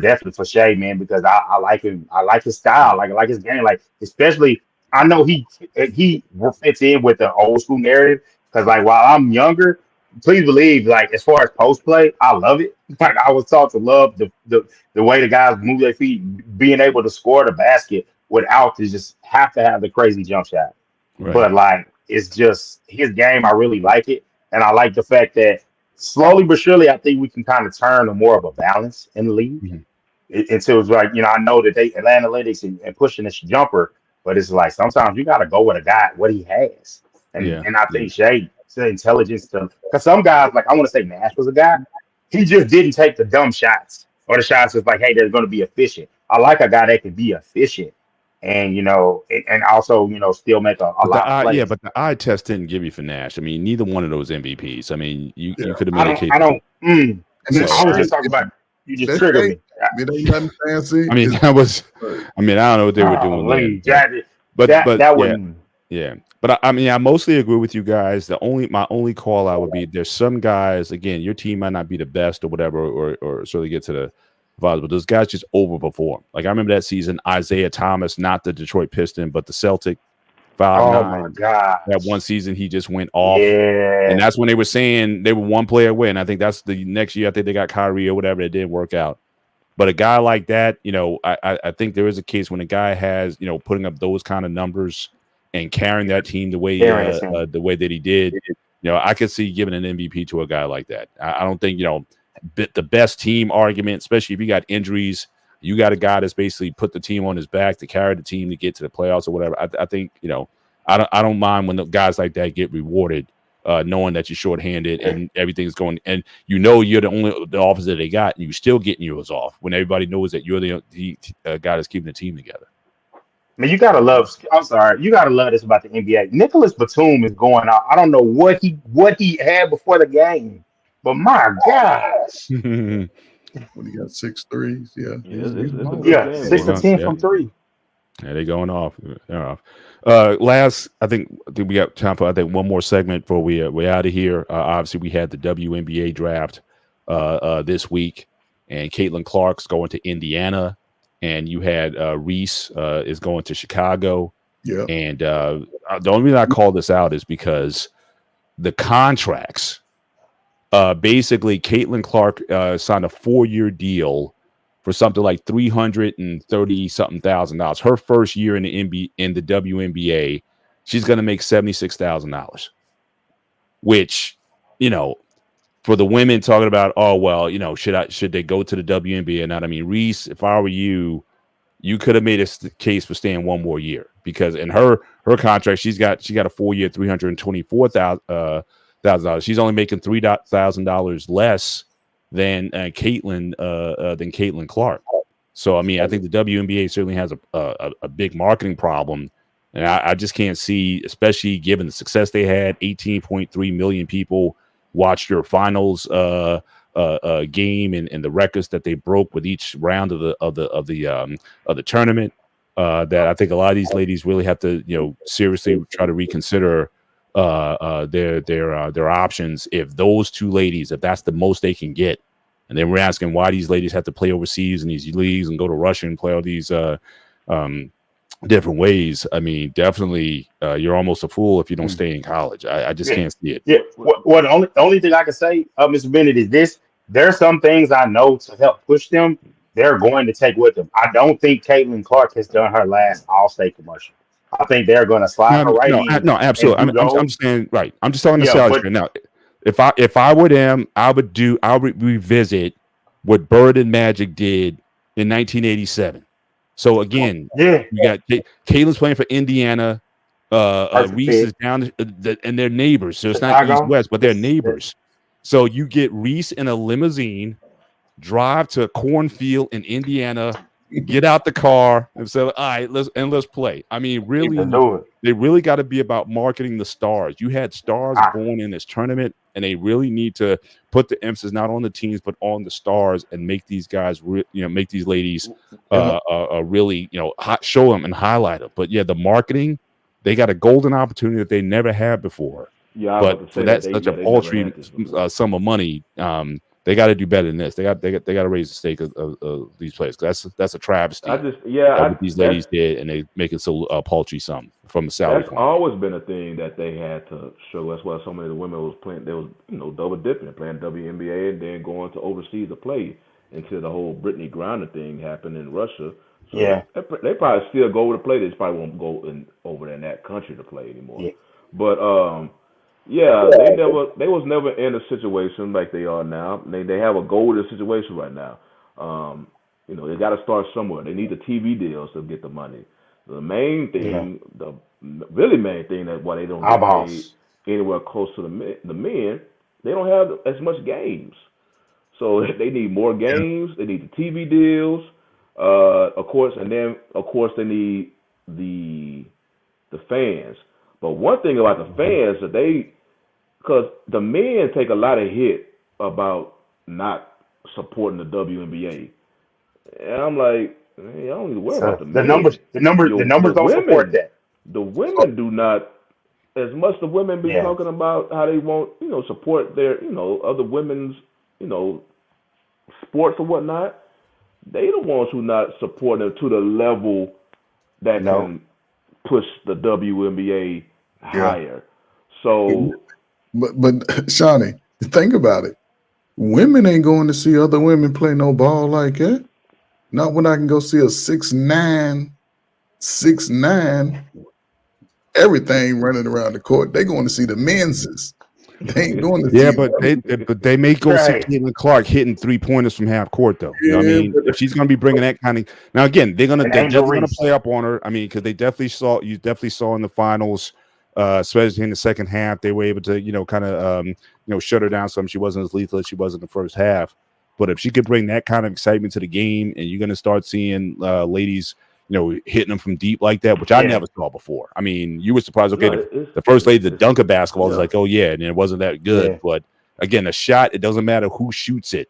definitely for Shai, man, because I like him. I like his style. I like his game. Like especially. I know he fits in with the old school narrative because, like, while I'm younger, please believe, like, as far as post play, I love it. Like, I was taught to love the way the guys move their feet, being able to score the basket without to just have to have the crazy jump shot. Right. But like, it's just his game. I really like it, and I like the fact that slowly but surely, I think we can kind of turn to more of a balance in the league. Mm-hmm. Until it's like, I know that they analytics and pushing this jumper. But it's like sometimes you got to go with a guy, what he has. And I think Shai's intelligence because some guys, like I want to say Nash was a guy, he just didn't take the dumb shots or the shots that's like, hey, they're going to be efficient. I like a guy that can be efficient and, and also, still make a lot of plays. Yeah, but the eye test didn't give you for Nash. I mean, neither one of those MVPs. I mean, you could have made a case. I was just talking about you just triggered me. It ain't nothing fancy. I mean, I don't know what they were doing. But I mean, I mostly agree with you guys. My only call out would be there's some guys, again, your team might not be the best or whatever, or sort of get to the vibes, but those guys just overperform. Like I remember that season, Isaiah Thomas, not the Detroit Piston, but the Celtic. My God! That one season he just went off, and that's when they were saying they were one player away. And I think that's the next year. I think they got Kyrie or whatever. It didn't work out. But a guy like that, I think there is a case when a guy has, putting up those kind of numbers and carrying that team the way that he did. I could see giving an MVP to a guy like that. I don't think the best team argument, especially if you got injuries. You got a guy that's basically put the team on his back to carry the team to get to the playoffs or whatever. I think, I don't mind when the guys like that get rewarded, knowing that you're shorthanded and everything's going, and you're the opposite they got, and you're still getting yours off when everybody knows that you're the guy that's keeping the team together. Man, you gotta love this about the NBA. Nicholas Batum is going out. I don't know what he had before the game, but my gosh. When he got 6 threes, 6 to 10 from 3. Yeah, they're going off. They're off. I think we got time for one more segment before we're out of here. Obviously, we had the WNBA draft this week, and Caitlin Clark's going to Indiana, and you had Reese is going to Chicago. Yeah. And the only reason I call this out is because the contracts basically Caitlin Clark signed a 4-year deal for something like $330,000. Her first year in the WNBA, she's going to make $76,000, which, for the women talking about, oh, well, should they go to the WNBA or not? I mean, Reese, if I were you, you could have made a case for staying one more year, because in her contract, she got a 4-year, $324,000. She's only making $3,000 less than Caitlin Clark. So, I mean, I think the WNBA certainly has a big marketing problem. And I just can't see, especially given the success they had, 18.3 million people watched your finals game and the records that they broke with each round of the tournament. That I think a lot of these ladies really have to, seriously try to reconsider their options. If those two ladies, if that's the most they can get, and then we're asking why these ladies have to play overseas in these leagues and go to Russia and play all these different ways. I mean, definitely, you're almost a fool if you don't stay in college. I just can't see it. Yeah. Well, the only thing I can say, Mr. Bennett, is this: there are some things I know to help push them. They're going to take with them. I don't think Caitlin Clark has done her last All-State commercial. I think they're going to slide her right in. No, absolutely. I'm saying right. I'm just talking the salary right now. If I were them, I would revisit what Bird and Magic did in 1987. So again, you got Caitlin's playing for Indiana. Reese is down, and they're neighbors. So it's not East West, but they're neighbors. So you get Reese in a limousine, drive to a cornfield in Indiana, get out the car, and say, "All right, let's play." I mean, really, they really got to be about marketing the stars. You had stars born in this tournament, and they really need to put the emphasis not on the teams but on the stars and make these guys, make these ladies, really, show them and highlight them. But yeah, the marketing, they got a golden opportunity that they never had before. Yeah, but for that such a paltry sum of money, they got to do better than this. They got to raise the stake of these players. That's a travesty. What these ladies did, and they make it so paltry sum from the salary. That's always been a thing that they had to show. That's why so many of the women was playing. They was double dipping, playing WNBA and then going to overseas to play until the whole Brittany Griner thing happened in Russia. So they probably still go over to play. They just probably won't go over in that country to play anymore. Yeah. But they was never in a situation like they are now. They have a golden situation right now. They got to start somewhere. They need the TV deals to get the money. The main thing, the really main thing that why they don't get paid anywhere close to the men, they don't have as much games. So they need more games. They need the TV deals, of course, and then of course they need the fans. But one thing about the fans that because the men take a lot of hit about not supporting the WNBA, and I'm like, I don't need to worry about the men. The numbers don't support that. The women do not, as much the women be talking about how they won't, support their, other women's, sports or whatnot. They the ones who not support them to the level that can push the WNBA higher. So, but Shawnee, think about it. Women ain't going to see other women play no ball like that. Not when I can go see a 6'9", everything running around the court. They going to see the men's. They ain't going to see but they may go see Caitlin Clark hitting 3-pointers from half court though. You know what I mean, if she's going to be bringing that kind of, now again, they're going to play up on her. I mean, because you definitely saw in the finals, especially in the second half, they were able to kind of shut her down some. She wasn't as lethal as she was in the first half. But if she could bring that kind of excitement to the game, and you're going to start seeing ladies, hitting them from deep like that, which I never saw before. I mean, you were surprised. Okay, the first lady to dunk a basketball was like, oh yeah, and it wasn't that good. Yeah. But again, a shot, it doesn't matter who shoots it.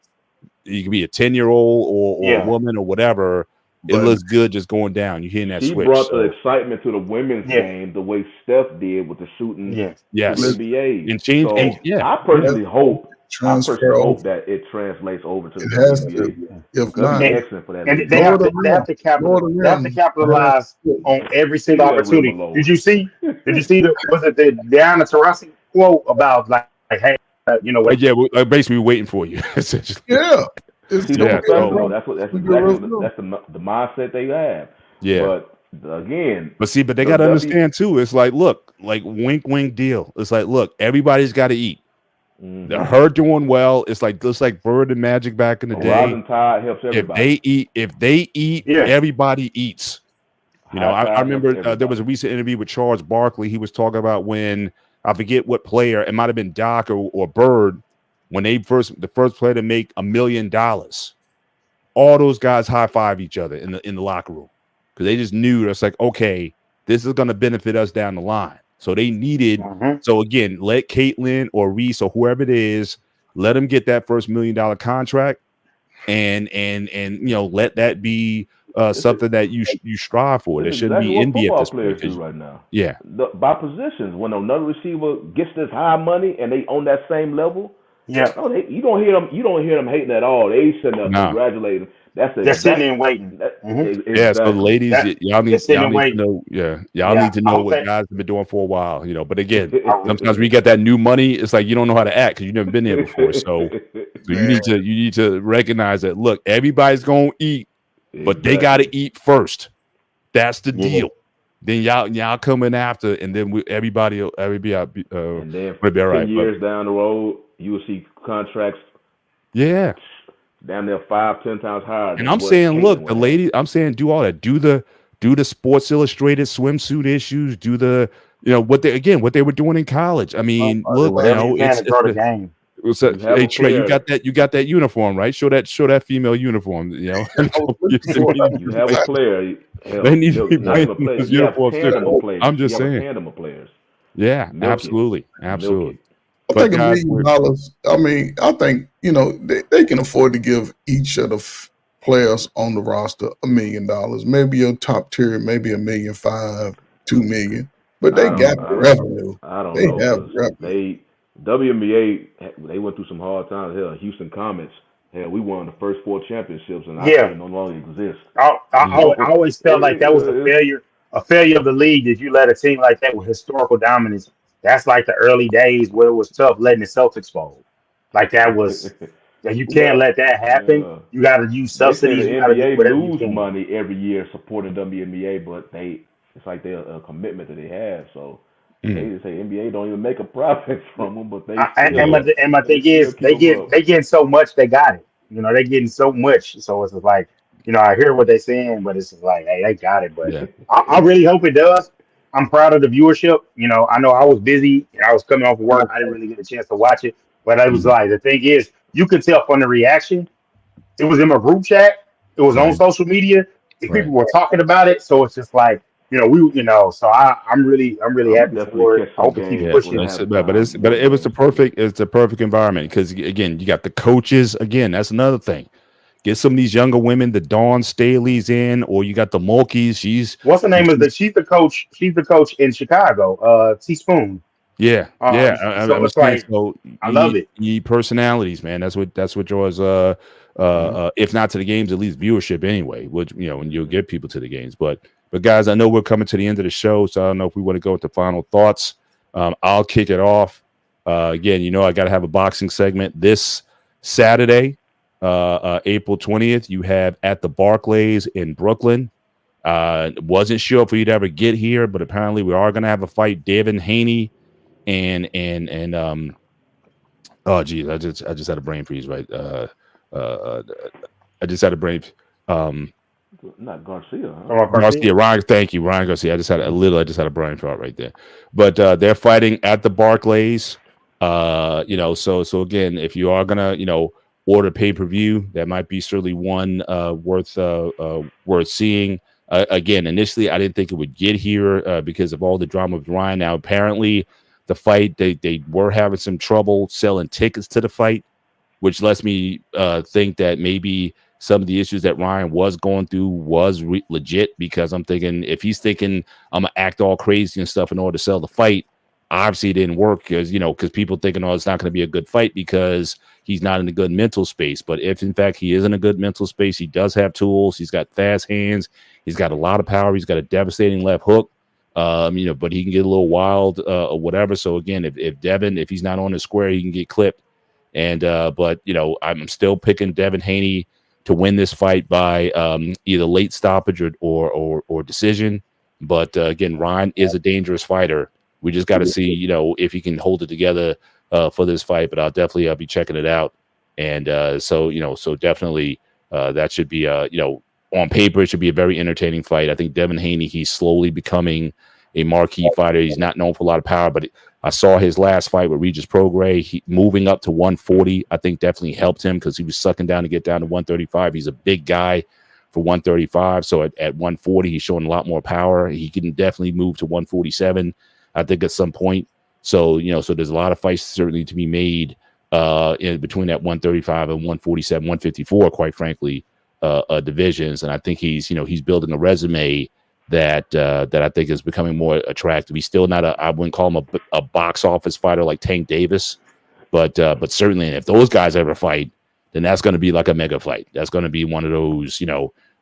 You can be a 10-year-old or a woman or whatever. It looks good just going down. You're hearing that switch. She brought the excitement to the women's game the way Steph did with the shooting. Yes. The NBA. And change. So I personally hope. I personally hope that it translates over to the NBA. If not, and they have to capitalize on every single opportunity. Did you see the Diana Taurasi quote about like, hey, You know what? Yeah, we're basically waiting for you. Essentially. Yeah. It's See, Yeah, that's the mindset they have. Yeah. But again, But they got to understand too. It's like, look, like wink, wink deal. It's like, look, everybody's got to eat. Her doing well. It's like Bird and Magic back in the day. Rising tide helps everybody. If they eat, everybody eats. You know, I remember there was a recent interview with Charles Barkley. He was talking about when I forget what player, it might have been Doc or Bird, when the first player to make $1 million. All those guys high five each other in the locker room because they just knew it's like, okay, this is going to benefit us down the line. So they needed. So again, let Caitlin or Reese or whoever it is, let them get that first $1 million contract, and let that be something that you strive for. There shouldn't be envy at this point. Do right now. Yeah, by positions, when another receiver gets this high money and they on that same level, you don't hear them hating at all. They sitting up congratulating. They're sitting and waiting. So ladies, y'all need to know. Yeah, y'all need to know what guys have been doing for a while. You know, but again, sometimes when you get that new money, it's like you don't know how to act because you've never been there before. So you need to recognize that. Look, everybody's gonna eat. But they got to eat first. That's the deal. Then y'all come in after, and then everybody will be all right. 10 years down the road, you will see contracts. Yeah. Down there 5-10 times higher. And I'm saying, look, the lady. I'm saying, do all that. Do the Sports Illustrated swimsuit issues. Do the what they were doing in college. I mean, look, it's the game. Hey Trey, you got that uniform, right? Show that female uniform. You have a player. They need to be playing this uniform too. I'm just saying. Tandem of players. Yeah, absolutely. I think $1 million. I mean, I think they can afford to give each of the players on the roster $1 million. Maybe your top tier, maybe $1.5 million, $2 million. But they got the revenue. I don't know. They have revenue. WNBA, they went through some hard times. Hell, Houston Comets, we won the first 4 championships, and I no longer exist. I always felt like that was a failure of the league. That you let a team like that with historical dominance. That's like the early days where it was tough letting the Celtics fold. Like that was, you can't let that happen. You got to use subsidies. The NBA lose money every year supporting WNBA, but it's like they're a commitment that they have. So. They just say NBA don't even make a profit from them, but they. And my thing is, they get so much, they got it. They're getting so much, so it's like, I hear what they're saying, but it's like, hey, they got it. But I really hope it does. I'm proud of the viewership. I know I was busy and I was coming off of work. I didn't really get a chance to watch it, but I was like, the thing is, you could tell from the reaction. It was in my group chat. It was on social media. People were talking about it, so it's just like. So I'm really happy for it. I hope it keeps pushing. But it was the perfect environment because again, you got the coaches. Again, that's another thing. Get some of these younger women, the Dawn Staley's in, or you got the Mulkeys. What's the name of she's the coach. She's the coach in Chicago. Teaspoon. Yeah. I love it. You need personalities, man. That's what draws if not to the games, at least viewership anyway. Which and you'll get people to the games, But guys, I know we're coming to the end of the show, so I don't know if we want to go into final thoughts. I'll kick it off. Again, I got to have a boxing segment this Saturday, April 20th. You have at the Barclays in Brooklyn. Wasn't sure if we'd ever get here, but apparently we are going to have a fight. Devin Haney and oh geez, I just had a brain freeze. Right, I just had a brain. Not Garcia. Huh? Garcia. Ryan, thank you, Ryan Garcia. I just had a brain fart right there. But they're fighting at the Barclays. So again, if you are gonna, order pay-per-view, that might be certainly one worth seeing. Again, initially I didn't think it would get here because of all the drama with Ryan. Now apparently the fight they were having some trouble selling tickets to the fight, which lets me think that maybe some of the issues that Ryan was going through was legit, because I'm thinking if he's thinking I'm going to act all crazy and stuff in order to sell the fight, obviously it didn't work because people thinking, it's not going to be a good fight because he's not in a good mental space. But if, in fact, he is in a good mental space, he does have tools. He's got fast hands. He's got a lot of power. He's got a devastating left hook. But he can get a little wild or whatever. So again, if Devin, if he's not on the square, he can get clipped. And but I'm still picking Devin Haney to win this fight by either late stoppage or decision. But again, Ryan is a dangerous fighter. We just got to see, if he can hold it together for this fight. But I'll be checking it out. And so definitely that should be on paper it should be a very entertaining fight. I think Devin Haney, he's slowly becoming a marquee fighter. He's not known for a lot of power, but I saw his last fight with Regis Prograis. Moving up to 140, I think definitely helped him because he was sucking down to get down to 135. He's a big guy for 135. So at 140, he's showing a lot more power. He can definitely move to 147, I think, at some point. So, so there's a lot of fights certainly to be made in between that 135 and 147, 154, quite frankly, divisions. And I think he's building a resume that I think is becoming more attractive. He's still not I wouldn't call him a box office fighter like Tank Davis, but certainly if those guys ever fight, then that's going to be like a mega fight. That's going to be one of those,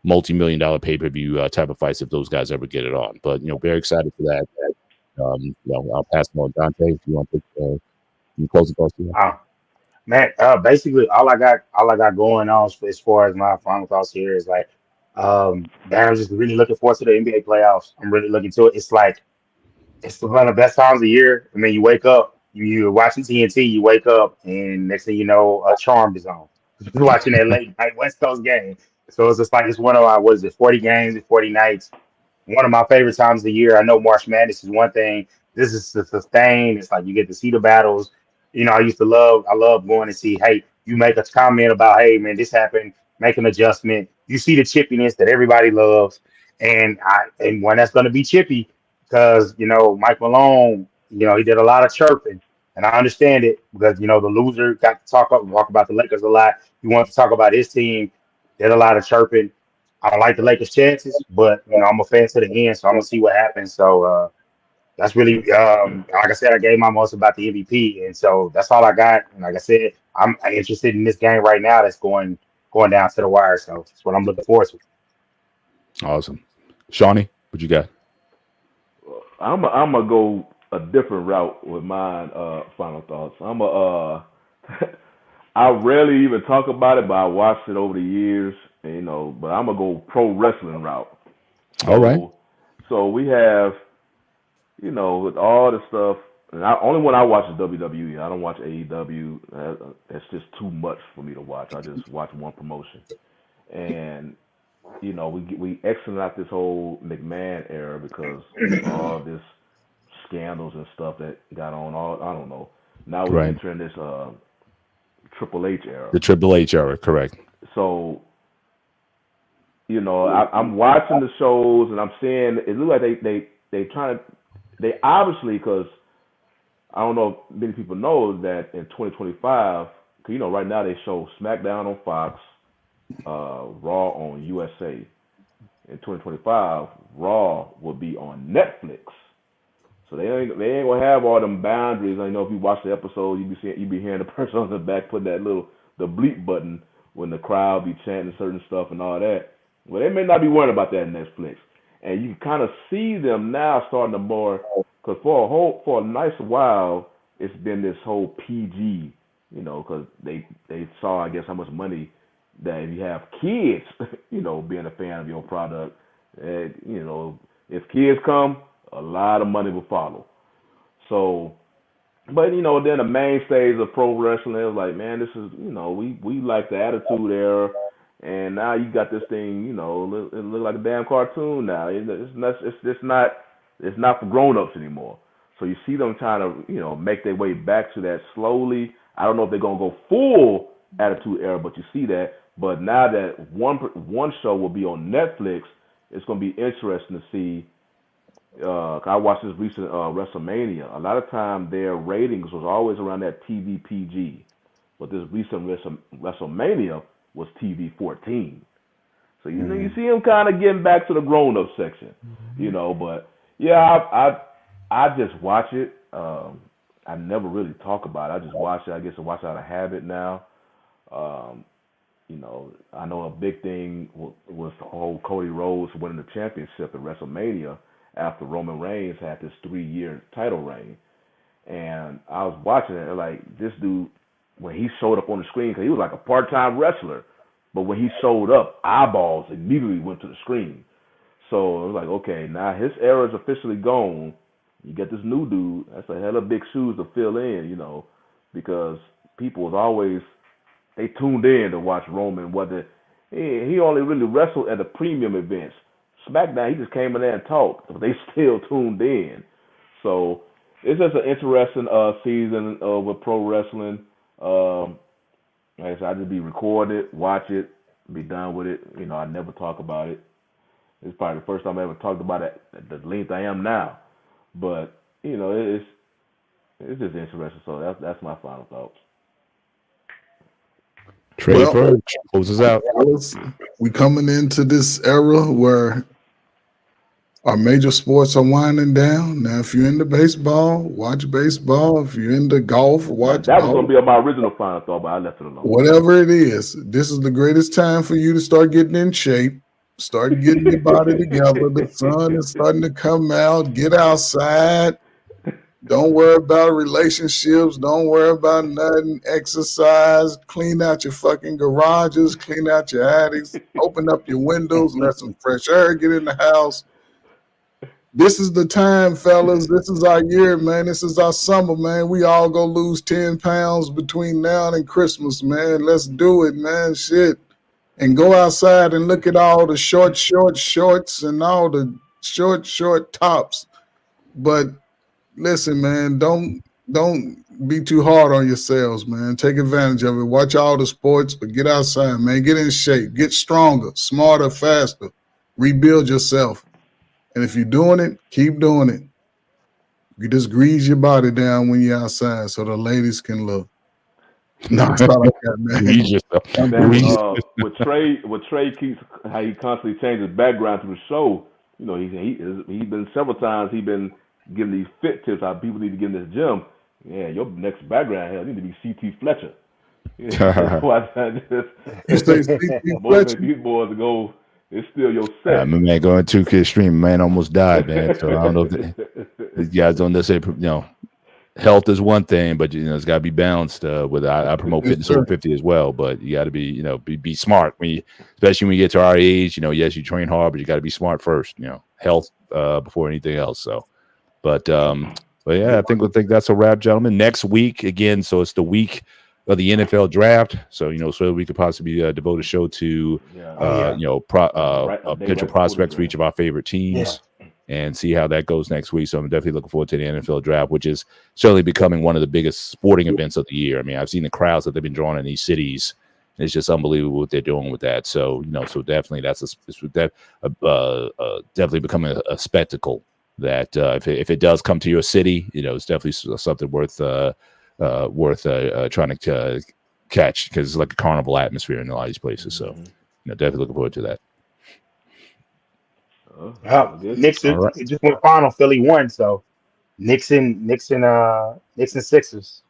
multi-million-dollar pay-per-view type of fights if those guys ever get it on. But, very excited for that. I'll pass it on Dante if you want to take some closing thoughts. Man, basically all I got going on as far as my final thoughts here is like, man, I'm just really looking forward to the NBA playoffs. I'm really looking to it. It's like it's one of the best times of the year. I mean, you wake up, you're watching TNT, you wake up, and next thing you know, Charmed is on. Watching that late night West Coast game. So it's just like it's one of my 40 games and 40 nights. One of my favorite times of the year. I know March Madness is one thing. This is the sustain. It's like you get to see the battles. I love going to see, hey, you make a comment about, hey, man, this happened, make an adjustment. You see the chippiness that everybody loves. And when that's going to be chippy, because, Mike Malone, he did a lot of chirping. And I understand it because, the loser got to talk about the Lakers a lot. He wants to talk about his team. Did a lot of chirping. I don't like the Lakers' chances, but, I'm a fan to the end, so I'm going to see what happens. So, that's really, like I said, I gave my most about the MVP, and so that's all I got. And like I said, I'm interested in this game right now that's going down to the wire. So that's what I'm looking forward to. Awesome. Shawnee, what you got? I'm gonna go a different route with mine. Final thoughts. I rarely even talk about it, but I watched it over the years, but I'm gonna go pro wrestling route. All right. So we have, with all the stuff, and only when I watch is WWE. I don't watch AEW. That's just too much for me to watch. I just watch one promotion, and we exited out this whole McMahon era because of all this scandals and stuff that got on. I don't know. Now we're entering this Triple H era. The Triple H era, correct. So, I'm watching the shows and I'm seeing it looks like they trying to. They obviously, because I don't know if many people know that in 2025, because right now they show SmackDown on Fox, Raw on USA. In 2025, Raw will be on Netflix. So they ain't gonna have all them boundaries. I know if you watch the episode, you be hearing the person on the back put that the bleep button when the crowd be chanting certain stuff and all that. Well, they may not be worried about that in Netflix. And you kind of see them now starting to more, because for a nice while, it's been this whole PG, because they saw, I guess, how much money that if you have kids, being a fan of your product, if kids come, a lot of money will follow. So, but then the mainstays of pro wrestling is like, man, this is, we like the Attitude Era. And now you got this thing, it look like a damn cartoon now. It's not for grown-ups anymore. So you see them trying to, make their way back to that slowly. I don't know if they're gonna go full Attitude Era, but you see that. But now that one show will be on Netflix, it's gonna be interesting to see. I watched this recent WrestleMania. A lot of time their ratings was always around that TV PG, but this recent WrestleMania was TV 14. So you see him kind of getting back to the grown up section, But yeah, I just watch it. I never really talk about it. I just watch it. I guess I watch out of habit now. I know a big thing was the whole Cody Rhodes winning the championship at WrestleMania, after Roman Reigns had this 3-year title reign. And I was watching it, like, this dude, when he showed up on the screen, because he was like a part-time wrestler, but when he showed up, eyeballs immediately went to the screen. So it was like, okay, now his era is officially gone. You get this new dude. That's a hell of big shoes to fill in, you know, because people was always, they tuned in to watch Roman, whether he only really wrestled at the premium events. SmackDown, he just came in there and talked, but they still tuned in. So it's just an interesting season with pro wrestling. Like I said, I just be recorded, watch it, be done with it. You know, I never talk about it. It's probably the first time I ever talked about it at the length I am now. But you know, it's just interesting. So that's my final thoughts. Trey Ferg closes out. We coming into this era where our major sports are winding down. Now, if you're into baseball, watch baseball. If you're into golf, watch that was golf. going to be my original final thought, but I left it alone. Whatever it is, this is the greatest time for you to start getting in shape, start getting your body together. The sun is starting to come out. Get outside. Don't worry about relationships. Don't worry about nothing. Exercise. Clean out your fucking garages. Clean out your attics. Open up your windows. Let some fresh air get in the house. This is the time, fellas. This is our year, man. This is our summer, man. We all go lose 10 pounds between now and Christmas, man. Let's do it, man. Shit. And go outside and look at all the short shorts and all the short tops. But listen, man, don't be too hard on yourselves, man. Take advantage of it. Watch all the sports, but get outside, man. Get in shape. Get stronger, smarter, faster. Rebuild yourself. And if you're doing it, keep doing it. You just grease your body down when you're outside so the ladies can look. No, it's not like that, man. With Trey keeps how he constantly changes background to the show. You know, he's been several times. He's been giving these fit tips how people need to get in this gym. Yeah, your next background hell need to be CT Fletcher. You say CT Fletcher? These boys go. It's still your set. My man going too extreme. Man almost died, man. So I don't know if these guys don't necessarily, you know, health is one thing, but you know it's got to be balanced. With I promote fitness over 50 as well, but you got to be, you know, be smart when you, especially when you get to our age. You know, yes, you train hard, but you got to be smart first. You know, health before anything else. So, but yeah, I think that's a wrap, gentlemen. Next week again, so it's the week of the NFL draft. So you know, so we could possibly devote a show to you know potential prospects for each of our favorite teams. And see how that goes next week. So I'm definitely looking forward to the NFL draft, which is certainly becoming one of the biggest sporting events of the year. I mean, I've seen the crowds that they've been drawing in these cities. It's just unbelievable what they're doing with that. So, you know, so definitely definitely becoming a spectacle that if it does come to your city, you know, it's definitely something worth trying to catch, because it's like a carnival atmosphere in a lot of these places. So, you know, definitely looking forward to that. Nixon, right. It just went final. Philly won, so Nixon, Sixers.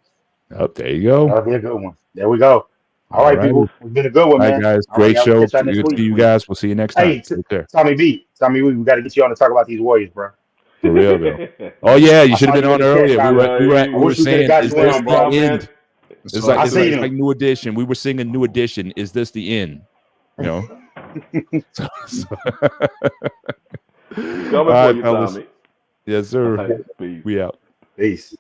Oh, there you go. That'll be a good one. There we go. All right, people. It's been a good one, man. All right, guys. Great show. Good to see you guys. We'll see you next time. Hey, Tommy, we got to get you on to talk about these Warriors, bro. For real, though. Oh yeah, you should have been on earlier. We were saying, is this the end? It's like New Edition. We were singing New Edition. Is this the end? You know. Coming for you, Tommy. Yes, sir. We out. Peace.